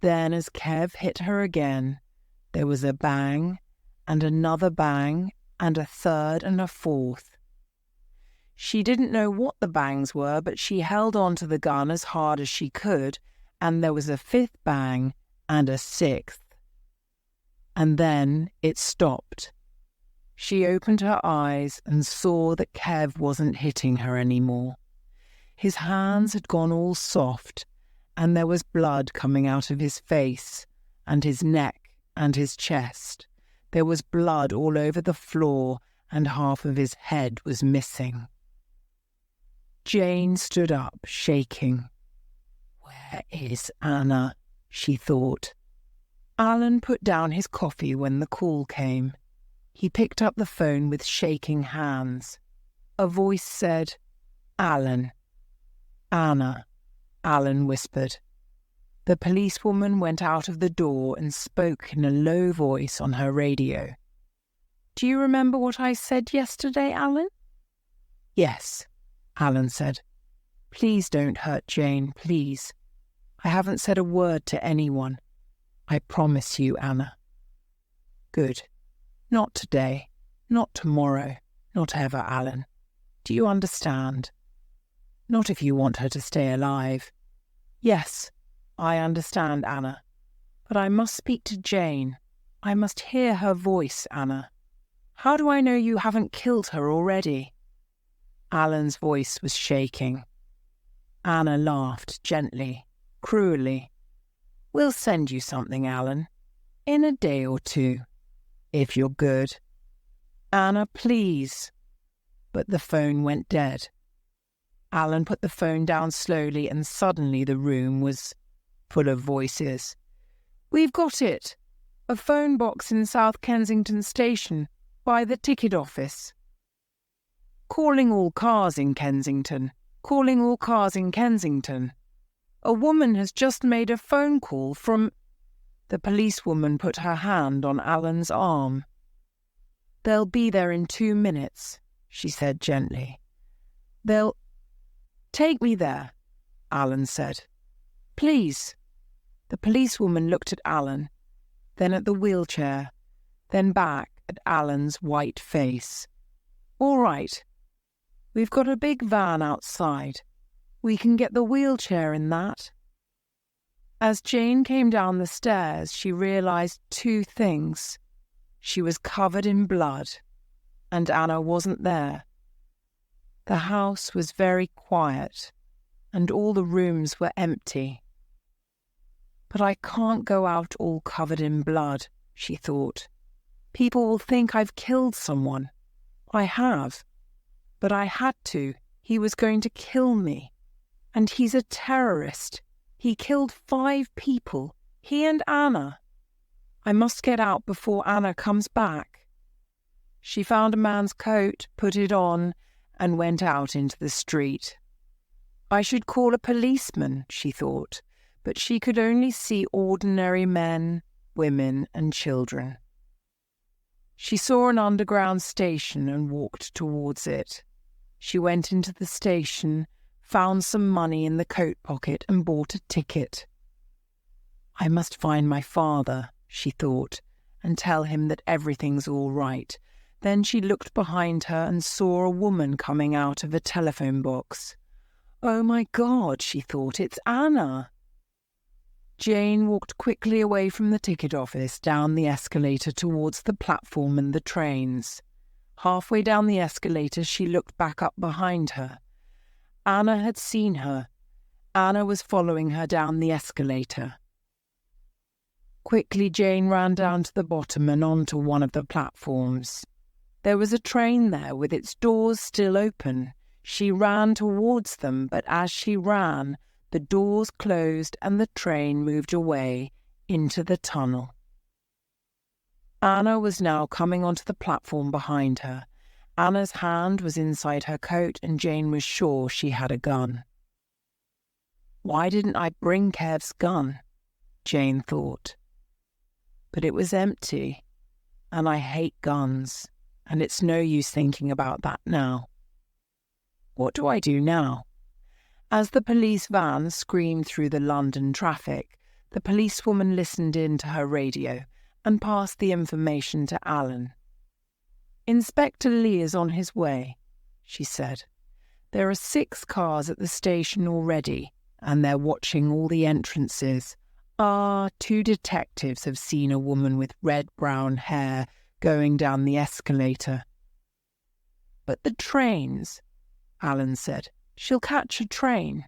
Then as Kev hit her again, there was a bang and another bang and a third and a fourth. She didn't know what the bangs were, but she held on to the gun as hard as she could, and there was a fifth bang and a sixth. And then it stopped. She opened her eyes and saw that Kev wasn't hitting her anymore. His hands had gone all soft, and there was blood coming out of his face and his neck and his chest. There was blood all over the floor, and half of his head was missing. Jane stood up, shaking. "Where is Anna?" she thought. Alan put down his coffee when the call came. He picked up the phone with shaking hands. A voice said, "Alan, Anna, Alan whispered. The policewoman went out of the door and spoke in a low voice on her radio. "Do you remember what I said yesterday, Alan?" "Yes," Alan said. "Please don't hurt Jane, please. I haven't said a word to anyone. I promise you, Anna." "Good. Not today, not tomorrow, not ever, Alan. Do you understand? Not if you want her to stay alive." "Yes, I understand, Anna. But I must speak to Jane. I must hear her voice, Anna. How do I know you haven't killed her already?" Alan's voice was shaking. Anna laughed gently, cruelly. "We'll send you something, Alan, in a day or two, if you're good." "Anna, please." But the phone went dead. Alan put the phone down slowly, and suddenly the room was full of voices. "We've got it. A phone box in South Kensington Station, by the ticket office. Calling all cars in Kensington. Calling all cars in Kensington. A woman has just made a phone call from..." The policewoman put her hand on Alan's arm. "They'll be there in 2 minutes," she said gently. "They'll..." "Take me there," Alan said. "Please." The policewoman looked at Alan, then at the wheelchair, then back at Alan's white face. "All right. We've got a big van outside. We can get the wheelchair in that." As Jane came down the stairs, she realised 2 things. She was covered in blood, and Anna wasn't there. The house was very quiet, and all the rooms were empty. "But I can't go out all covered in blood," she thought. "People will think I've killed someone. I have. But I had to. He was going to kill me. And he's a terrorist. He killed 5 people. He and Anna. I must get out before Anna comes back." She found a man's coat, put it on, and went out into the street. I should call a policeman, she thought, but she could only see ordinary men, women, and children. She saw an underground station and walked towards it. She went into the station, found some money in the coat pocket, and bought a ticket. I must find my father, she thought, and tell him that everything's all right. Then she looked behind her and saw a woman coming out of a telephone box. "Oh my God," she thought, "it's Anna." Jane walked quickly away from the ticket office, down the escalator towards the platform and the trains. Halfway down the escalator, she looked back up behind her. Anna had seen her. Anna was following her down the escalator. Quickly, Jane ran down to the bottom and onto one of the platforms. There was a train there with its doors still open. She ran towards them, but as she ran, the doors closed and the train moved away into the tunnel. Anna was now coming onto the platform behind her. Anna's hand was inside her coat, and Jane was sure she had a gun. Why didn't I bring Kev's gun? Jane thought. But it was empty, and I hate guns, and it's no use thinking about that now. What do I do now? As the police van screamed through the London traffic, the policewoman listened in to her radio and passed the information to Alan. "Inspector Lee is on his way," she said. "There are 6 cars at the station already, and they're watching all the entrances. 2 detectives have seen a woman with red-brown hair going down the escalator." "But the trains," Alan said. "She'll catch a train."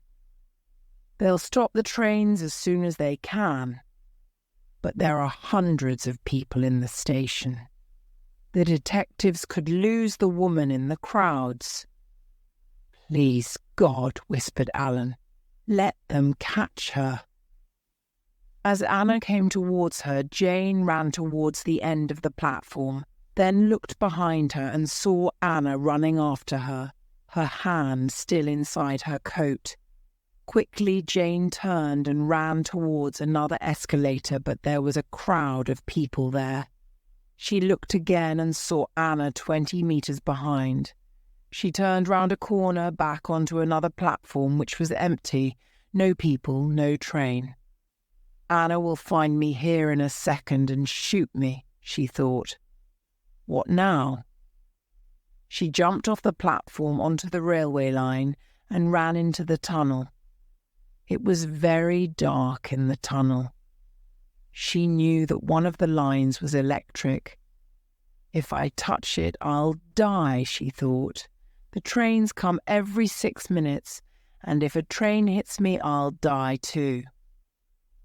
"They'll stop the trains as soon as they can. But there are hundreds of people in the station. The detectives could lose the woman in the crowds." "Please, God," whispered Alan, "let them catch her." As Anna came towards her, Jane ran towards the end of the platform, then looked behind her and saw Anna running after her, her hand still inside her coat. Quickly, Jane turned and ran towards another escalator, but there was a crowd of people there. She looked again and saw Anna 20 meters behind. She turned round a corner back onto another platform which was empty. No people, no train. Anna will find me here in a second and shoot me, she thought. What now? She jumped off the platform onto the railway line and ran into the tunnel. It was very dark in the tunnel. She knew that one of the lines was electric. If I touch it, I'll die, she thought. The trains come every 6 minutes, and if a train hits me, I'll die too.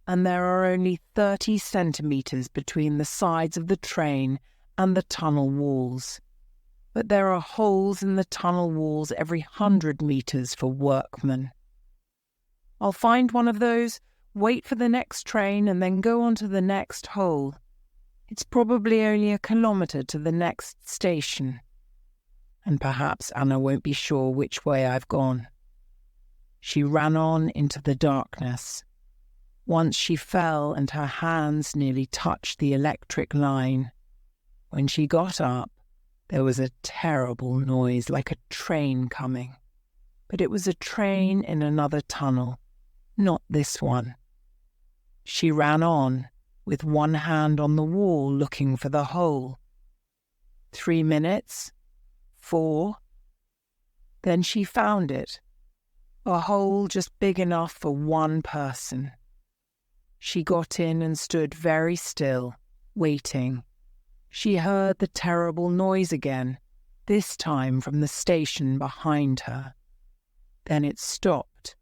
And there are only 30 centimetres between the sides of the train and the tunnel walls. But there are holes in the tunnel walls every 100 metres for workmen. I'll find one of those, wait for the next train, and then go on to the next hole. It's probably only a kilometre to the next station. And perhaps Anna won't be sure which way I've gone. She ran on into the darkness. Once she fell and her hands nearly touched the electric line. When she got up, there was a terrible noise like a train coming. But it was a train in another tunnel, not this one. She ran on, with one hand on the wall looking for the hole. 3 minutes, 4. Then she found it. A hole just big enough for one person. She got in and stood very still, waiting. She heard the terrible noise again, this time from the station behind her. Then it stopped.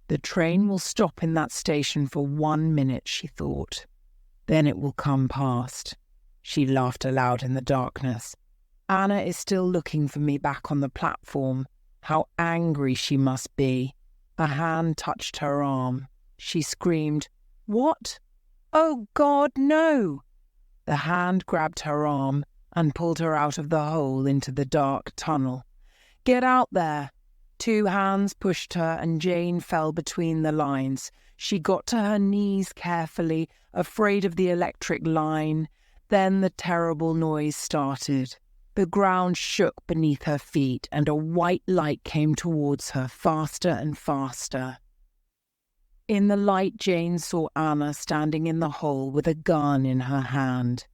The train will stop in that station for 1 minute, she thought. Then it will come past. She laughed aloud in the darkness. Anna is still looking for me back on the platform. How angry she must be. A hand touched her arm. She screamed, "What? Oh, God, no!" The hand grabbed her arm and pulled her out of the hole into the dark tunnel. "Get out there!" 2 hands pushed her and Jane fell between the lines. She got to her knees carefully, afraid of the electric line. Then the terrible noise started. The ground shook beneath her feet and a white light came towards her, faster and faster. In the light, Jane saw Anna standing in the hole with a gun in her hand.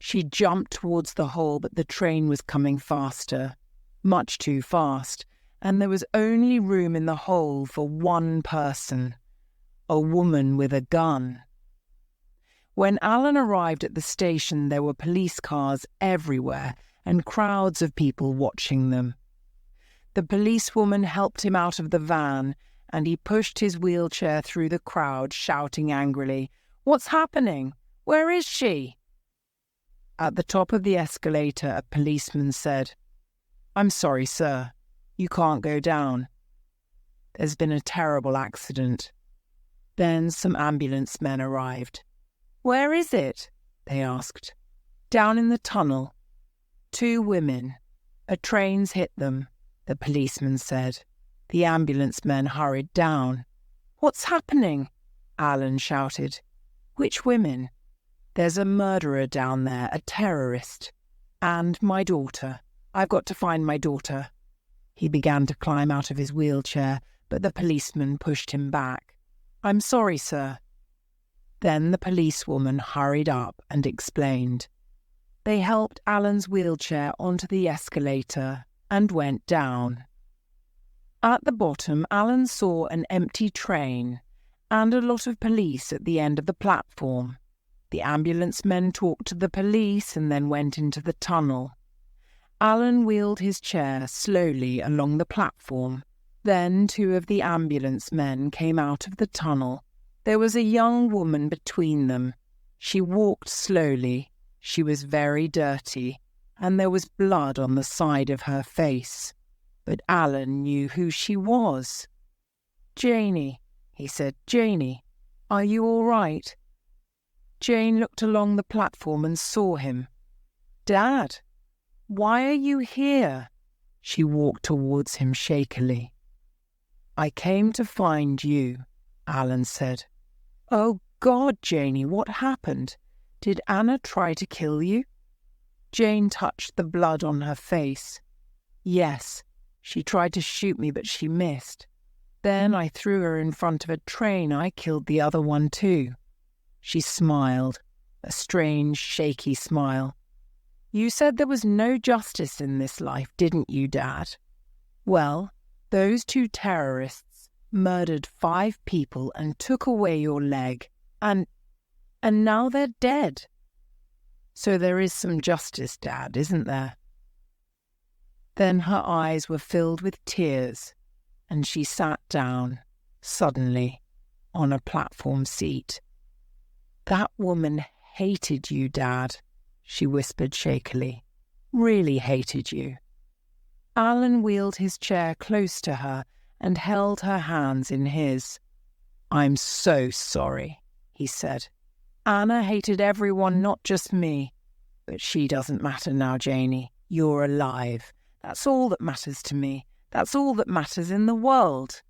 She jumped towards the hole, but the train was coming faster, much too fast, and there was only room in the hole for one person, a woman with a gun. When Alan arrived at the station, there were police cars everywhere and crowds of people watching them. The policewoman helped him out of the van, and he pushed his wheelchair through the crowd, shouting angrily, "What's happening? Where is she?" At the top of the escalator, a policeman said, "I'm sorry, sir. You can't go down. There's been a terrible accident." Then some ambulance men arrived. "Where is it?" they asked. "Down in the tunnel. 2 women. A train's hit them," the policeman said. The ambulance men hurried down. "What's happening?" Alan shouted. "Which women?" "There's a murderer down there, a terrorist. And my daughter. I've got to find my daughter." He began to climb out of his wheelchair, but the policeman pushed him back. "I'm sorry, sir." Then the policewoman hurried up and explained. They helped Alan's wheelchair onto the escalator and went down. At the bottom, Alan saw an empty train and a lot of police at the end of the platform. The ambulance men talked to the police and then went into the tunnel. Alan wheeled his chair slowly along the platform. Then 2 of the ambulance men came out of the tunnel. There was a young woman between them. She walked slowly. She was very dirty, and there was blood on the side of her face. But Alan knew who she was. "Janie," he said, "Janie, are you all right?" Jane looked along the platform and saw him. "Dad, why are you here?" She walked towards him shakily. I came to find you, Alan said. Oh God, Janey, what happened? Did Anna try to kill you? Jane touched the blood on her face. Yes, she tried to shoot me, but she missed. Then I threw her in front of a train. I killed the other one too. She smiled, a strange, shaky smile. You said there was no justice in this life, didn't you, Dad? Well, those 2 terrorists murdered 5 people and took away your leg, and now they're dead. So there is some justice, Dad, isn't there? Then her eyes were filled with tears, and she sat down, suddenly, on a platform seat. That woman hated you, Dad, she whispered shakily. Really hated you. Alan wheeled his chair close to her and held her hands in his. I'm so sorry, he said. Anna hated everyone, not just me. But she doesn't matter now, Janey. You're alive. That's all that matters to me. That's all that matters in the world.